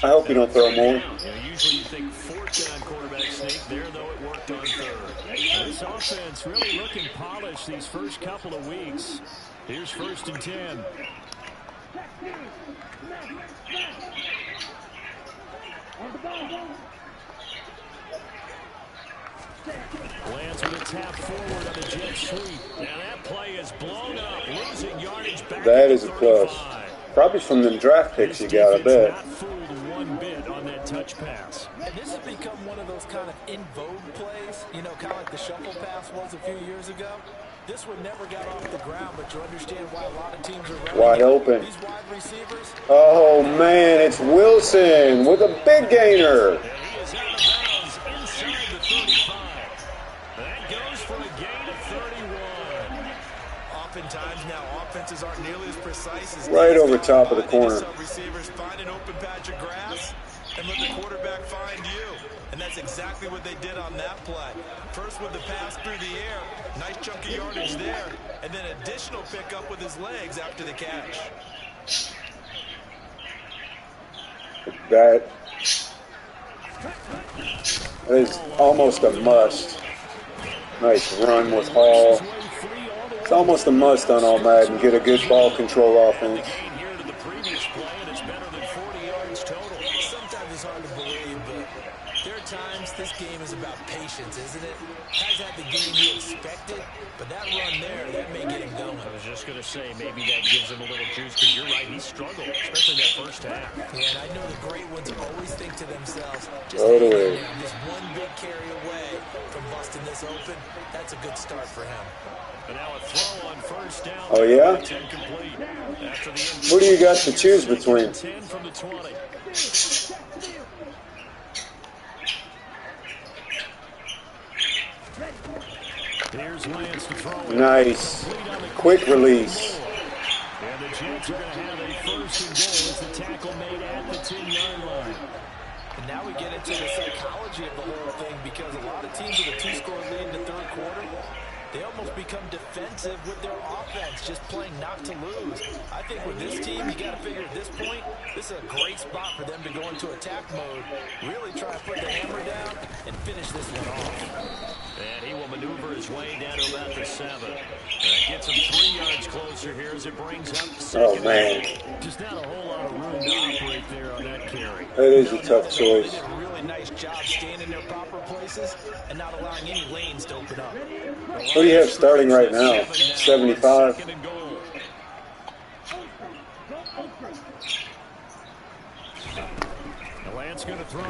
I hope you don't throw more. Usually you think 4th down quarterback sneak. There, though, it worked on 3rd. This offense really looking polished these first couple of weeks. Here's 1st and 10. Lance with a tap forward on the jet sweep. Now that play is blown up, losing yardage back. That is a plus. Probably from them draft picks you got, I bet. Not fooled one bit on that touch pass. And this has become one of those kind of in vogue plays, you know, kind of like the shuffle pass was a few years ago. This one never got off the ground, but you understand why a lot of teams are running. Wide open. These wide receivers. Oh, man, it's Wilson with a big gainer. And he is out of bounds inside the 35. That goes for a gain of 31. Oftentimes now, offenses aren't nearly as precise as right over top of the corner. Receivers find an open patch of grass and let the quarterback find you. And that's exactly what they did on that play. First with the pass through the air, nice chunk of yardage there, and then additional pickup with his legs after the catch. That is almost a must. Nice run with Hall. It's almost a must on all Madden. Get a good ball control offense. Sometimes it's hard to believe, but there are times this game is about patience, isn't it? Has had the game you expected, but that run there, that may get him going. I was just going to say, maybe that gives him a little juice, because you're right, he struggled, especially that first half. Yeah, and I know the great ones always think to themselves, just one big carry away from busting this open. That's a good start for him. And now a throw on first down. Oh, yeah? What do you got to choose between? 10 from the 20. Here's Lance to throw. Nice. Quick release. And the Jets are going to have a first and goal as the tackle made at the 10-yard line. And now we get into the psychology of the whole thing, because a lot of teams with a 2-score lead in the third quarter, they almost become defensive with their offense, just playing not to lose. I think with this team, you got to figure at this point, this is a great spot for them to go into attack mode, really try to put the hammer down and finish this one off. And he will maneuver his way down to about the 7. That gets him 3 yards closer here as it brings up second. Oh, man. Just not a whole lot of room to operate there on that carry. That is a tough choice. They did a really nice job staying in their proper places and not allowing any lanes to open up. What do you have starting right now? 75? Lance going to throw.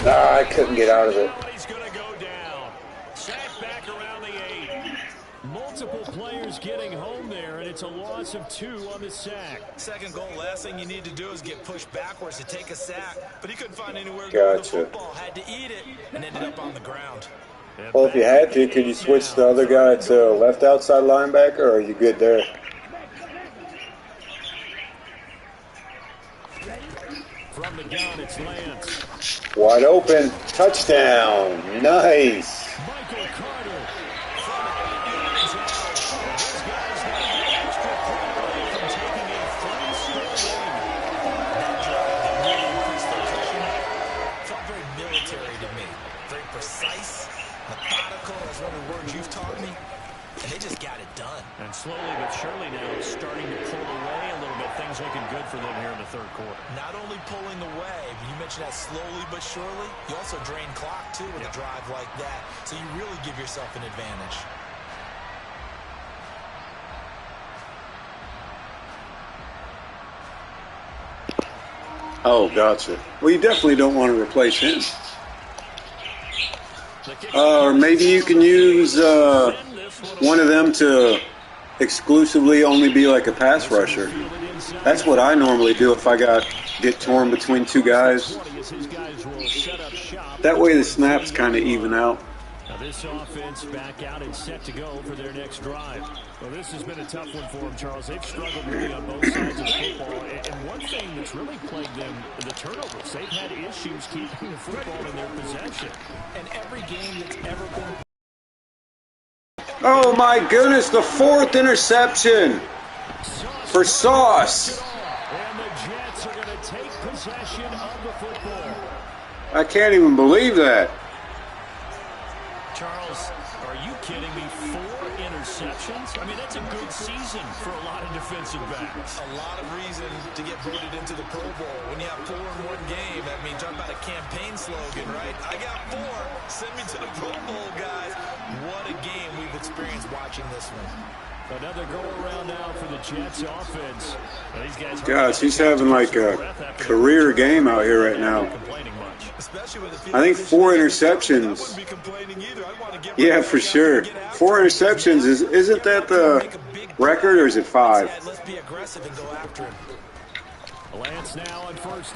I couldn't get out of it. He's going to go down. Sacked back around the 8. Multiple players getting home there, and it's a loss of 2 on the sack. Second goal, last thing you need to do is get pushed backwards to take a sack. But he couldn't find anywhere to Gotcha. go with the football, had to eat it, and ended up on the ground. Well, if you had to, could you switch the other guy to left outside linebacker, or are you good there? From the gun, it's Lance. Wide open. Touchdown. Nice. Michael Carter from 8 yards out. Those guys have an extra point from taking a 3-score lead. That drive that really increased their cushion felt very military to me. Very precise, methodical, that's one of the words you've taught me. And they just got it done. And slowly but surely now it's starting to pull away a little bit. Things looking good for them here in the third quarter. Not only pulling away, but you mentioned that slowly but surely, you also drain clock too with a drive like that. So you really give yourself an advantage. Oh, gotcha. Well, you definitely don't want to replace him. Or maybe you can use one of them to exclusively only be like a pass rusher. That's what I normally do if I got get torn between two guys. That way the snaps kind of even out. Now this offense back out and set to go for their next drive. Well, this has been a tough one for them, Charles. They've struggled really on both sides of the football. And one thing that's really plagued them, the turnovers. They've had issues keeping the football in their possession. And every game that's ever been... Oh, my goodness, the 4th interception for Sauce. And the Jets are going to take possession of the football. I can't even believe that. Charles, are you kidding me? 4 interceptions? I mean, that's a good season for a lot of defensive backs. A lot of reason to get voted into the Pro Bowl. When you have 4 in one game, I mean, talk about a campaign slogan, right? I got 4. Send me to the Pro Bowl, guys. What a game we've experienced watching this one. Another go-around now for the Jets offense. These guys, gosh, he's having like a career game out here right now. I think 4 interceptions. Yeah, for sure. 4 interceptions. Isn't that the record, or is it 5? Let's be aggressive and go after him.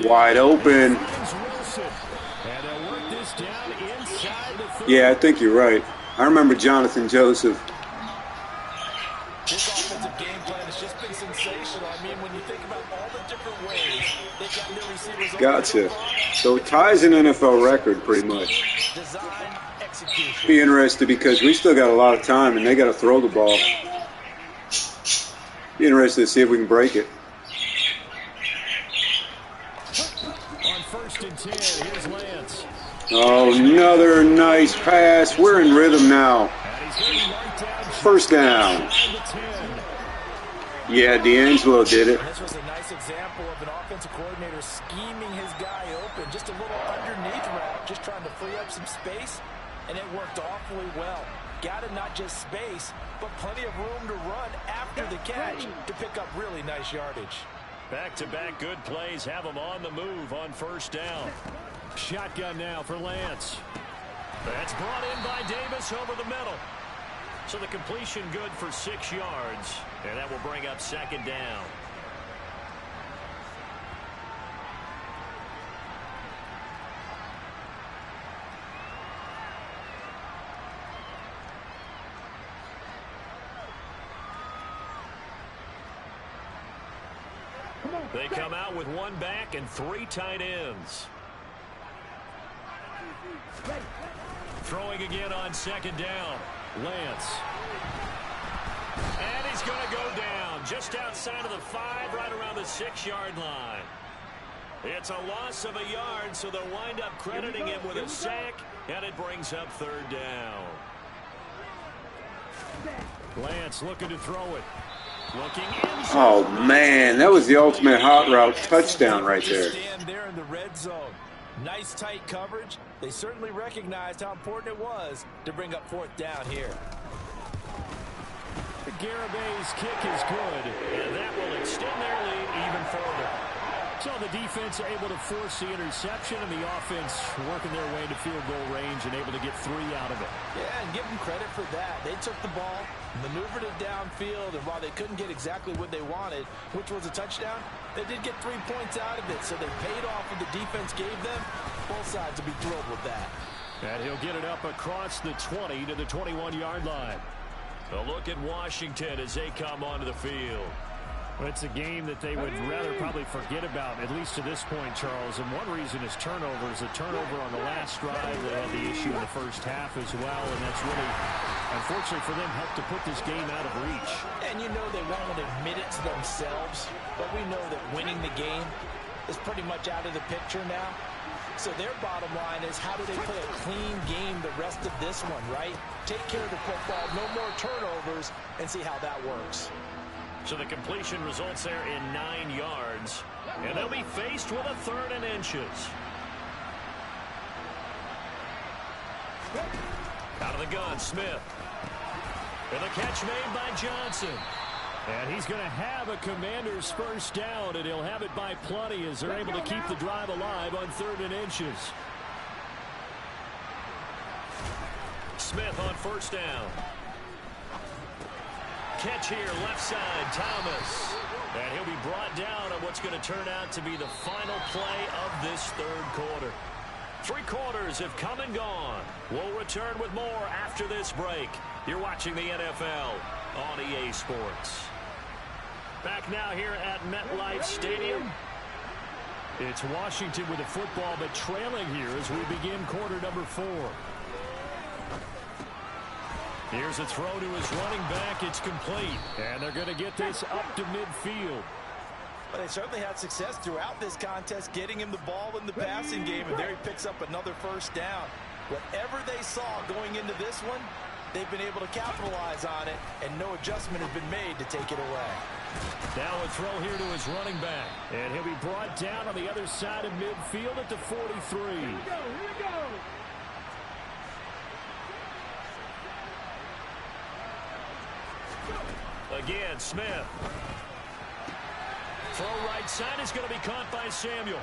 Wide open. Yeah, I think you're right. I remember Jonathan Joseph. This offensive game plan has just been sensational. I mean, when you think about all the different ways they've gotten their receivers... Gotcha. So it ties an NFL record pretty much. Design, execution. Be interested because we still got a lot of time and they got to throw the ball. Be interested to see if we can break it. On 1st and 10, here's Lance. Oh, another nice pass. We're in rhythm now. 1st down. Yeah, D'Angelo did it. This was a nice example of an offensive coordinator scheming his guy open. Just a little underneath route, just trying to free up some space, and it worked awfully well. Got him not just space, but plenty of room to run after the catch to pick up really nice yardage. Back-to-back good plays have him on the move on 1st down. Shotgun now for Lance. That's brought in by Davis over the middle. So the completion good for 6 yards, and that will bring up 2nd down. They come out with 1 back and 3 tight ends. Throwing again on 2nd down. Lance. And he's going to go down just outside of the 5, right around the 6-yard line. It's a loss of a yard, so they'll wind up crediting him with a sack, and it brings up 3rd down. Lance looking to throw it. Looking inside. Oh, man, that was the ultimate hot route touchdown right there. Stand there in the red zone. Nice tight coverage. They certainly recognized how important it was to bring up 4th down here. The Garabay's kick is good, and that will extend their lead even further. So the defense able to force the interception, and the offense working their way to field goal range and able to get 3 out of it. Yeah, and give them credit for that. They took the ball, maneuvered it downfield, and while they couldn't get exactly what they wanted, which was a touchdown, they did get 3 points out of it, so they paid off what the defense gave them. Both sides will be thrilled with that. And he'll get it up across the 20 to the 21-yard line. A look at Washington as they come onto the field. Well, it's a game that they would rather probably forget about, at least to this point, Charles. And one reason is turnovers. A turnover on the last drive. They had the issue in the first half as well, and that's really, unfortunately for them, helped to put this game out of reach. And you know they won't admit it to themselves, but we know that winning the game is pretty much out of the picture now. So their bottom line is, how do they play a clean game the rest of this one, right? Take care of the football, no more turnovers, and see how that works. So the completion results there in 9 yards, and they'll be faced with a 3rd and inches. Out of the gun, Smith. And the catch made by Johnson. And he's going to have a Commander's 1st down, and he'll have it by plenty as they're able to keep the drive alive on 3rd and inches. Smith on 1st down. Catch here, left side, Thomas. And he'll be brought down on what's what's going to turn out to be the final play of this third quarter. 3 quarters have come and gone. We'll return with more after this break. You're watching the NFL on EA Sports. Back now here at MetLife Stadium. It's Washington with the football, but trailing here as we begin quarter number 4. Here's a throw to his running back. It's complete. And they're going to get this up to midfield. But they certainly had success throughout this contest, getting him the ball in the passing game, and there he picks up another first down. Whatever they saw going into this one, they've been able to capitalize on it, and no adjustment has been made to take it away. Now a throw here to his running back, and he'll be brought down on the other side of midfield at the 43. Here we go. Again, Smith. Throw right side is going to be caught by Samuel.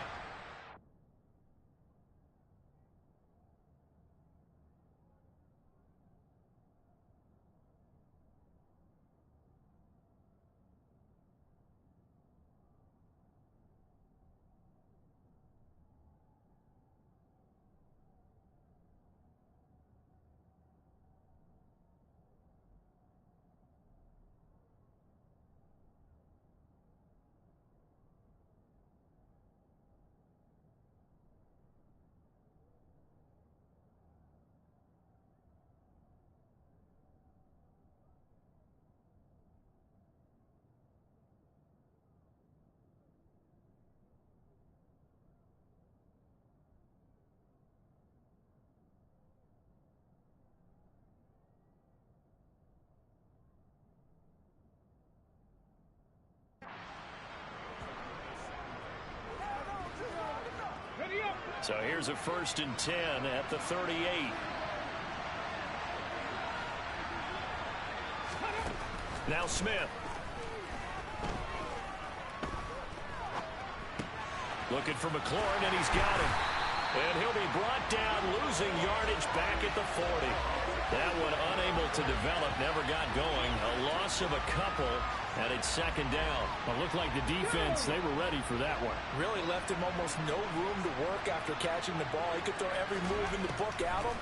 So here's a 1st and 10 at the 38. Now Smith. Looking for McLaurin, and he's got him. And he'll be brought down, losing yardage back at the 40. That one unable to develop, never got going. A loss of a couple, and it's 2nd down. It looked like the defense, they were ready for that one. Really left him almost no room to work after catching the ball. He could throw every move in the book at him.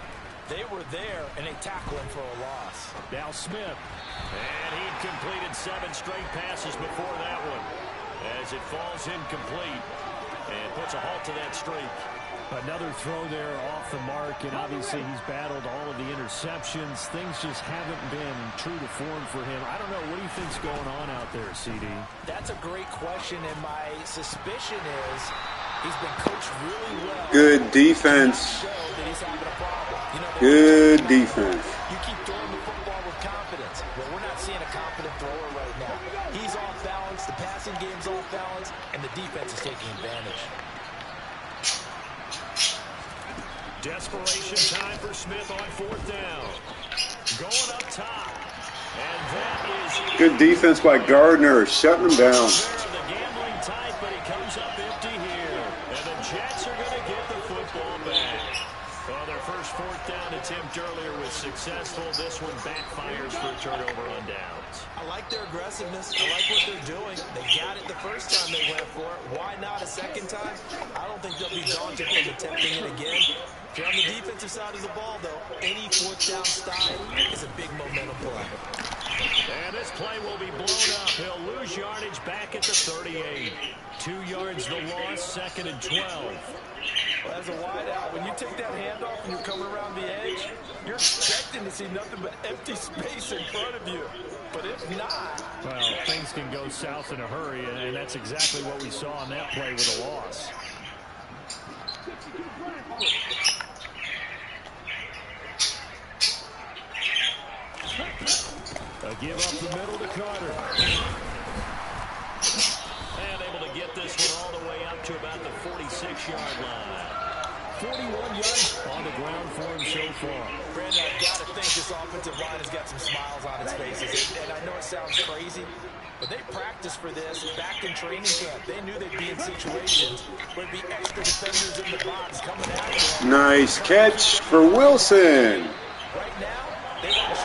They were there, and they tackled him for a loss. Now Smith. And he'd completed 7 straight passes before that one, as it falls incomplete and puts a halt to that streak. Another throw there off the mark, and obviously he's battled all of the interceptions. Things just haven't been true to form for him. I don't know. What do you think's going on out there, CD? That's a great question, and my suspicion is he's been coached really well. Good defense. Good defense. You keep throwing the football with confidence. Well, we're not seeing a confident thrower right now. He's off balance, the passing game's off balance, and the defense is taking advantage. Desperation time for Smith on 4th down. Going up top. And that is good defense by Gardner, shutting him down. The gambling type, but he comes up empty here. And the Jets are going to get the football back. Well, their first 4th down attempt earlier was successful. This one backfires for a turnover on downs. I like their aggressiveness. I like what they're doing. They got it the first time they went for it. Why not a second time? I don't think they'll be daunted from attempting it again. If you're on the defensive side of the ball, though, any 4th down style is a big momentum play. And this play will be blown up. He'll lose yardage back at the 38. 2 yards the loss, 2nd and 12. Well, as a wideout, when you take that handoff and you're coming around the edge, you're expecting to see nothing but empty space in front of you. But if not... Well, things can go south in a hurry, and that's exactly what we saw on that play with a loss. A give up the middle to Carter. And able to get this one all the way up to about the 46-yard line. 41 yards on the ground for him so far. Brandon, I've got to think this offensive line has got some smiles on its faces. And I know it sounds crazy, but they practiced for this back in training camp. They knew they'd be in situations where there'd be extra defenders in the box coming at them. Nice catch for Wilson. Right now,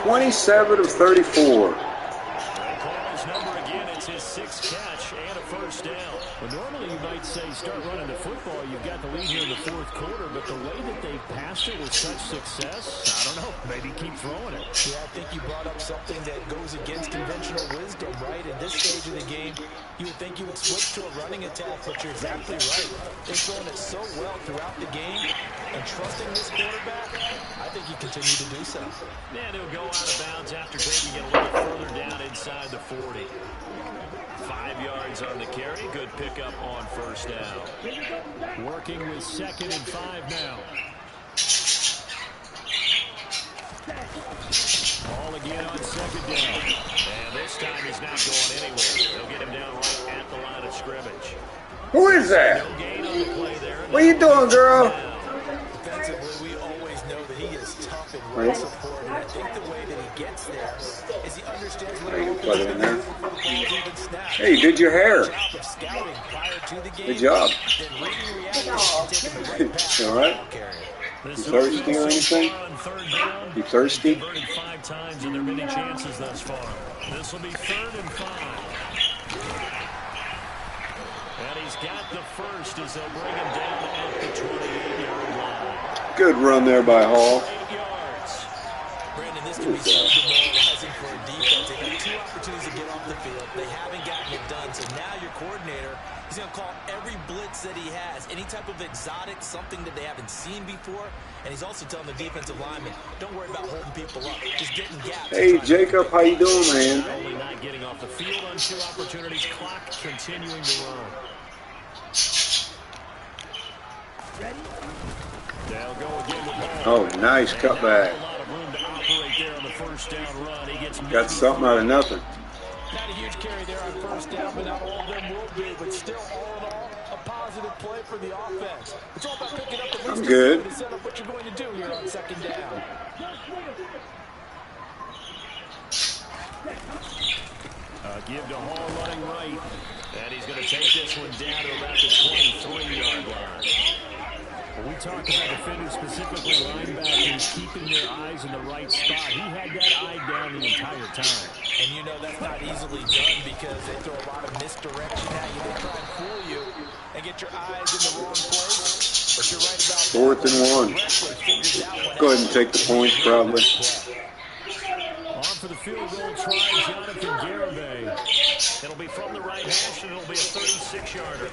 27 of 34. Carter's number again, it's his 6th catch and a 1st first down. Well, normally you might say start running the football. You've got the lead here in the fourth quarter, but the way that they passed it with such success, I don't know, maybe keep throwing it. Yeah, I think you brought up something that goes against conventional wisdom, right? In this stage of the game, you would think you would switch to a running attack, but you're exactly right. They've thrown it so well throughout the game, and trusting this quarterback, I think you continue to do so. And he'll go out of bounds after taking it a little further down inside the 40. 5 yards on the carry. Good pickup on first down. Working with 2nd and 5 now. Ball again on 2nd down. And this time he's not going anywhere. They'll get him down right at the line of scrimmage. Who is that? No gain on the play there. What are you doing, girl? Defensively, we always know that he is tough in run support, and I think the way that he gets there is he understands what You he put it in there. even snaps. Hey, you did your hair. Job of scouting prior to the game, Good job. then reading reaction and taking the right pass. You all right? You thirsty or anything? You thirsty? Converted 5 times, and there are many chances thus far. This will be 3rd and 5. And he's got the first as they'll bring him down at the 28-yard line. Good run there by Hall. 8 yards. Brandon, this can be so demoralizing for a defense. They've had 2 opportunities to get off the field. They haven't gotten it done. So now your coordinator is going to call every blitz that he has, any type of exotic, something that they haven't seen before. And he's also telling the defensive lineman, don't worry about holding people up. Just getting gaps. Hey, Jacob, how you doing, man? Only not getting off the field on 2 opportunities. Clock continuing to run. They'll go again with Oh, nice cutback. a lot of room to operate there on the first down run. He gets Got something out of nothing. Not a huge carry there on first down, but not all of them will be. But still, all in all, a positive play for the offense. It's all about picking up the I'm least good. to set up what you're going to do here on 2nd down. Give to Hall running right. And he's going to take this one down to about the 23-yard line. When we talk about defenders, specifically linebackers, keeping their eyes in the right spot, he had that eye down the entire time. And you know that's not easily done because they throw a lot of misdirection at you. They try and fool you and get your eyes in the wrong place. But you're right about 4th and 1. Go ahead and take the points, probably. On for the field goal try, Jonathan Garibay. It'll be from the right hash, and it'll be a 36-yarder.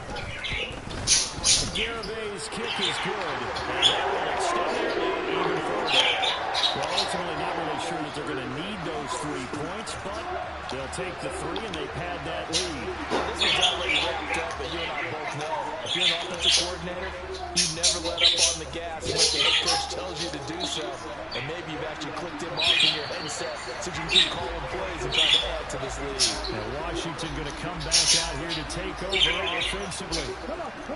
Garibay's kick is good, and that will extend their lead even further. Well, ultimately not really sure that they're going to need those 3 points, but they'll take the 3 and they pad that lead. This is already wrapped up, but you and I both know if you're an offensive coordinator, you never let up on the gas unless the head coach tells you to do so. And maybe you've actually clicked him off in your headset so you can keep calling plays and trying to add to this lead. Now Washington going to come back out here to take over offensively.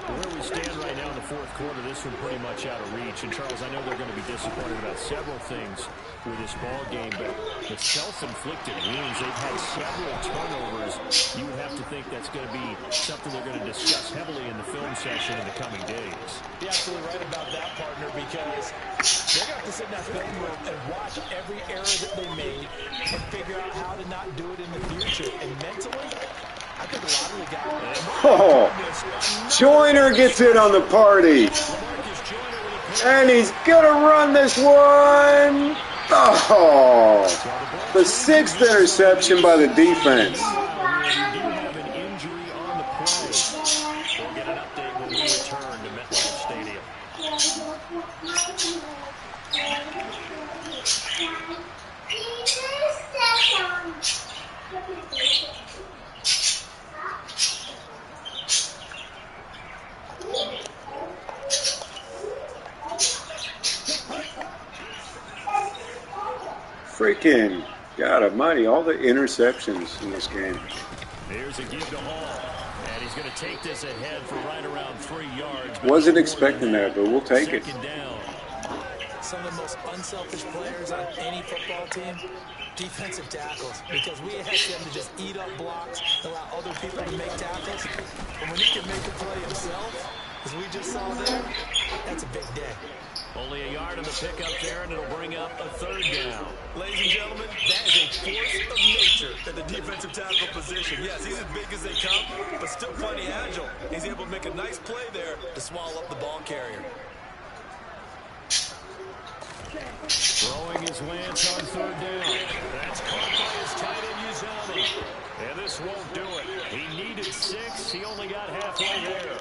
Where we stand right now in the 4th quarter, this one pretty much out of reach. And Charles, I know they're going to be disappointed about several things with this ball game, but the self-inflicted wounds, they've had several turnovers. You would have to think that's going to be something they're going to discuss heavily in the film session in the coming days. You're absolutely right about that, partner, because they're going to have to sit in that film room and watch every error that they made and figure out how to not do it in the future. And mentally, I think a lot of the guys... Oh, Joyner gets in on the party. And he's going to run this one. Oh, the 6th interception by the defense. We'll get an update when we return to MetLife Stadium. Freaking God almighty, all the interceptions in this game. Here's a give to Hall, and he's going to take this ahead for right around 3 yards. Wasn't expecting that, but we'll take it. Second down. Some of the most unselfish players on any football team, defensive tackles, because we ask them to just eat up blocks, allow other people to make tackles. But when he can make a play himself, as we just saw there, that's a big day. Only a yard on the pickup there, and it'll bring up a third down. Ladies and gentlemen, that is a force of nature at the defensive tackle position. Yes, he's as big as they come, but still plenty agile. He's able to make a nice play there to swallow up the ball carrier. Throwing his Lance on third down. That's caught by his tight end, Uzomah. And this won't do it. He needed 6. He only got halfway there.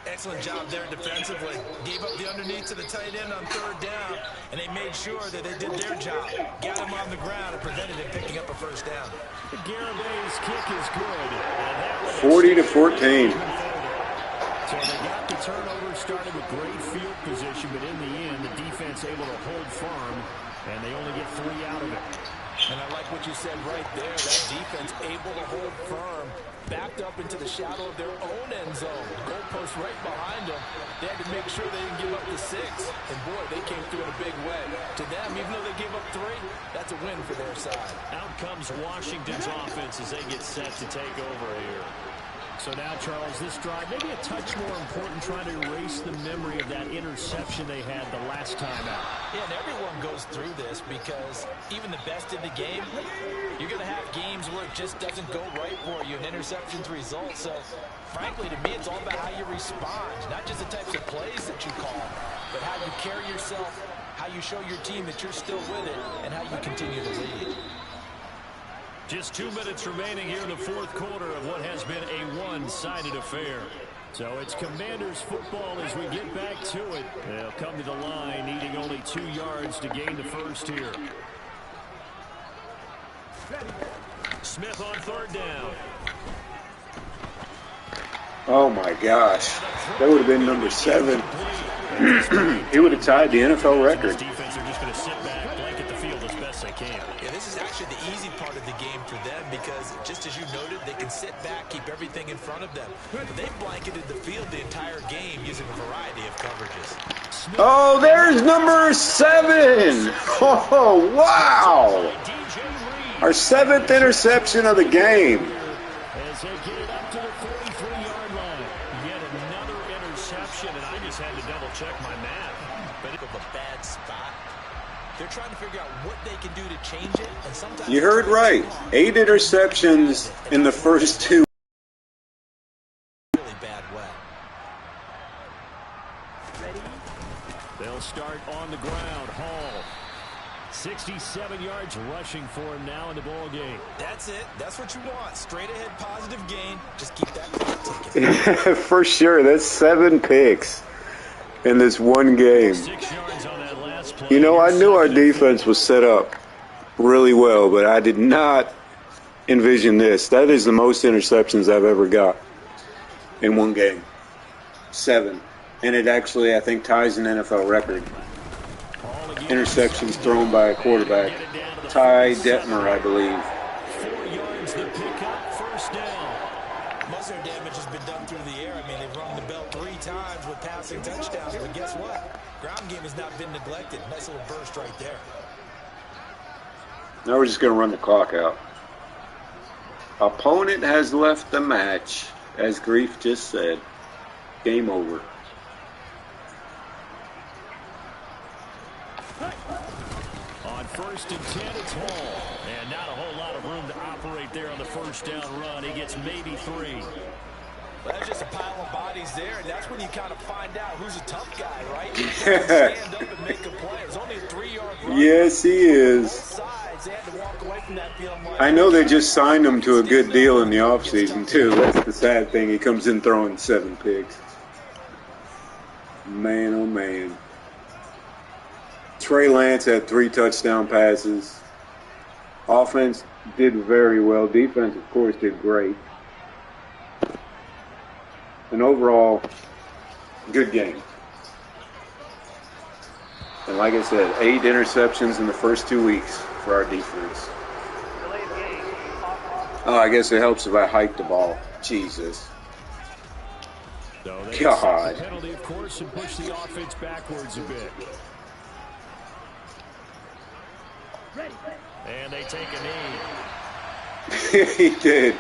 Excellent job there defensively. Gave up the underneath to the tight end on third down, and they made sure that they did their job. Got him on the ground and prevented him picking up a first down. Garabay's kick is good. 40-14. So they got the turnover, started with great field position, but in the end, the defense able to hold firm, and they only get 3 out of it. And I like what you said right there. That defense able to hold firm, backed up into the shadow of their own end zone. Goalpost right behind them. They had to make sure they didn't give up the 6. And boy, they came through in a big way. To them, even though they gave up 3, that's a win for their side. Out comes Washington's offense as they get set to take over here. So now, Charles, this drive maybe a touch more important, trying to erase the memory of that interception they had the last time out. Yeah, and everyone goes through this because even the best in the game, you're going to have games where it just doesn't go right for you, and interceptions result. So, frankly, to me, it's all about how you respond, not just the types of plays that you call, but how you carry yourself, how you show your team that you're still with it, and how you continue to lead. Just 2 minutes remaining here in the fourth quarter of what has been a one-sided affair. So it's Commanders football as we get back to it. They'll come to the line needing only 2 yards to gain the first here. Smith on third down. Oh, my gosh. That would have been number 7. He would have tied the NFL record. Defense are just going to sit back, blanket the field as best they can. Yeah, this is actually the easy part of the game for them because, just as you noted, they can sit back, keep everything in front of them. But they blanketed the field the entire game using a variety of coverages. Oh, there's number 7. Oh, wow. Our 7th interception of the game. As they get it up to the 43-yard line. Yet another interception, and I just had to double-check my math. But of a bad spot. They're trying to figure out what they can do to change it, and sometimes You heard right. 8 interceptions in the first 2. Really bad way. They'll start on the ground. Hall. 67 yards rushing for him now in the ball game. That's it. That's what you want. Straight ahead positive gain. Just keep that clock ticking. For sure. That's 7 picks in this one game. 6 yards on that last play. You know, I knew our defense was set up really well, but I did not envision this. That is the most interceptions I've ever got in one game. 7. And it actually, I think, ties an NFL record. Interceptions thrown by a quarterback. Ty Detmer, I believe. 4 yards to pick up, first down. Most of their damage has been done through the air. I mean, they've rung the bell 3 times with passing touchdowns. But guess what? Ground game has not been neglected. Nice little burst right there. Now we're just going to run the clock out. Opponent has left the match, as Grief just said. Game over. On 1st and 10, it's Hall. And not a whole lot of room to operate there on the first down run. He gets maybe 3. Well, that's just a pile of bodies there, and that's when you kind of find out who's a tough guy, right? You stand up and make a play. It's only a 3-yard run. Yes, he is. Both sides, they had to walk away from that field like I know they just signed him to a good deal in the offseason, too. That's the sad thing. He comes in throwing 7 picks. Man, oh, man. Trey Lance had 3 touchdown passes. Offense did very well. Defense, of course, did great. An overall good game. And like I said, 8 interceptions in the first 2 weeks for our defense. Oh, I guess it helps if I hike the ball. Jesus. So they God. accept the penalty, of course, and push the offense backwards a bit. And they take a knee. He did.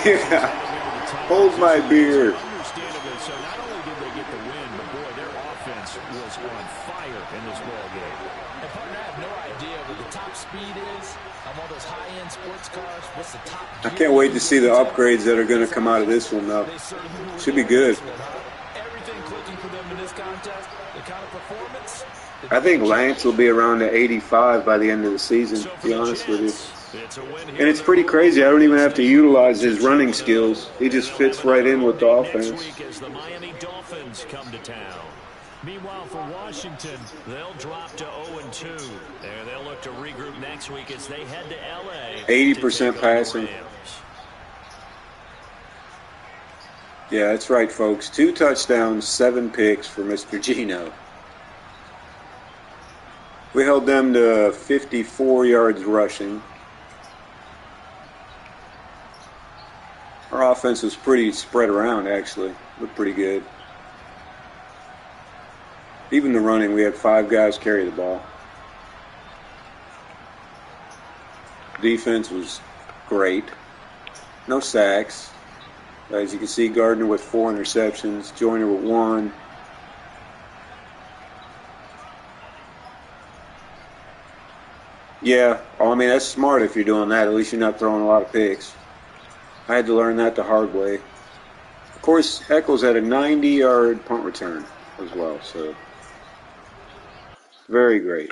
Yeah. Hold my beer. Understandably, so not only did they get the win, but cars, what's the top I can't wait to see the upgrades that are going to come out of this one, though. Should be good. Everything clicking for them in this contest, the kind of performance. I think Lance will be around to 85 by the end of the season, to be honest with you. And it's pretty crazy. I don't even have to utilize his running skills. He just fits right in with the offense. As the Miami Dolphins come to town. Meanwhile, for Washington, they'll drop to 0-2. And they'll look to regroup next week as they head to L.A. 80% passing. Yeah, that's right, folks. 2 touchdowns, 7 picks for Mr. Gino. We held them to 54 yards rushing. Our offense was pretty spread around, actually. Looked pretty good. Even the running, we had 5 guys carry the ball. Defense was great. No sacks. As you can see, Gardner with 4 interceptions, Joyner with 1. Yeah, well, I mean, that's smart if you're doing that. At least you're not throwing a lot of picks. I had to learn that the hard way. Of course, Eccles had a 90-yard punt return as well, so very great.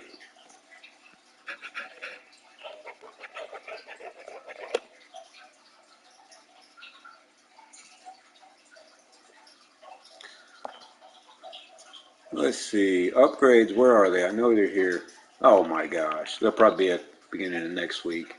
Let's see. Upgrades, where are they? I know they're here. Oh, my gosh. They'll probably be at the beginning of next week.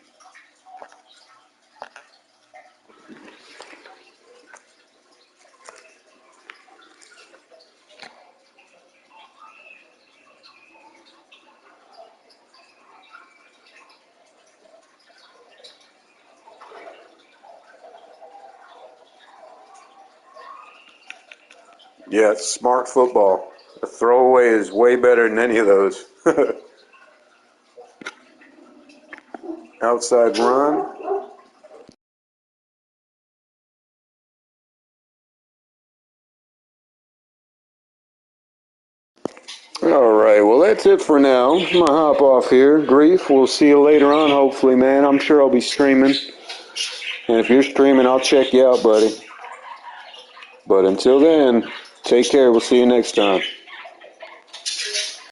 Yeah, it's smart football. A throwaway is way better than any of those. Outside run. All right, well, that's it for now. I'm going to hop off here. Grief, we'll see you later on, hopefully, man. I'm sure I'll be streaming. And if you're streaming, I'll check you out, buddy. But until then, take care. We'll see you next time.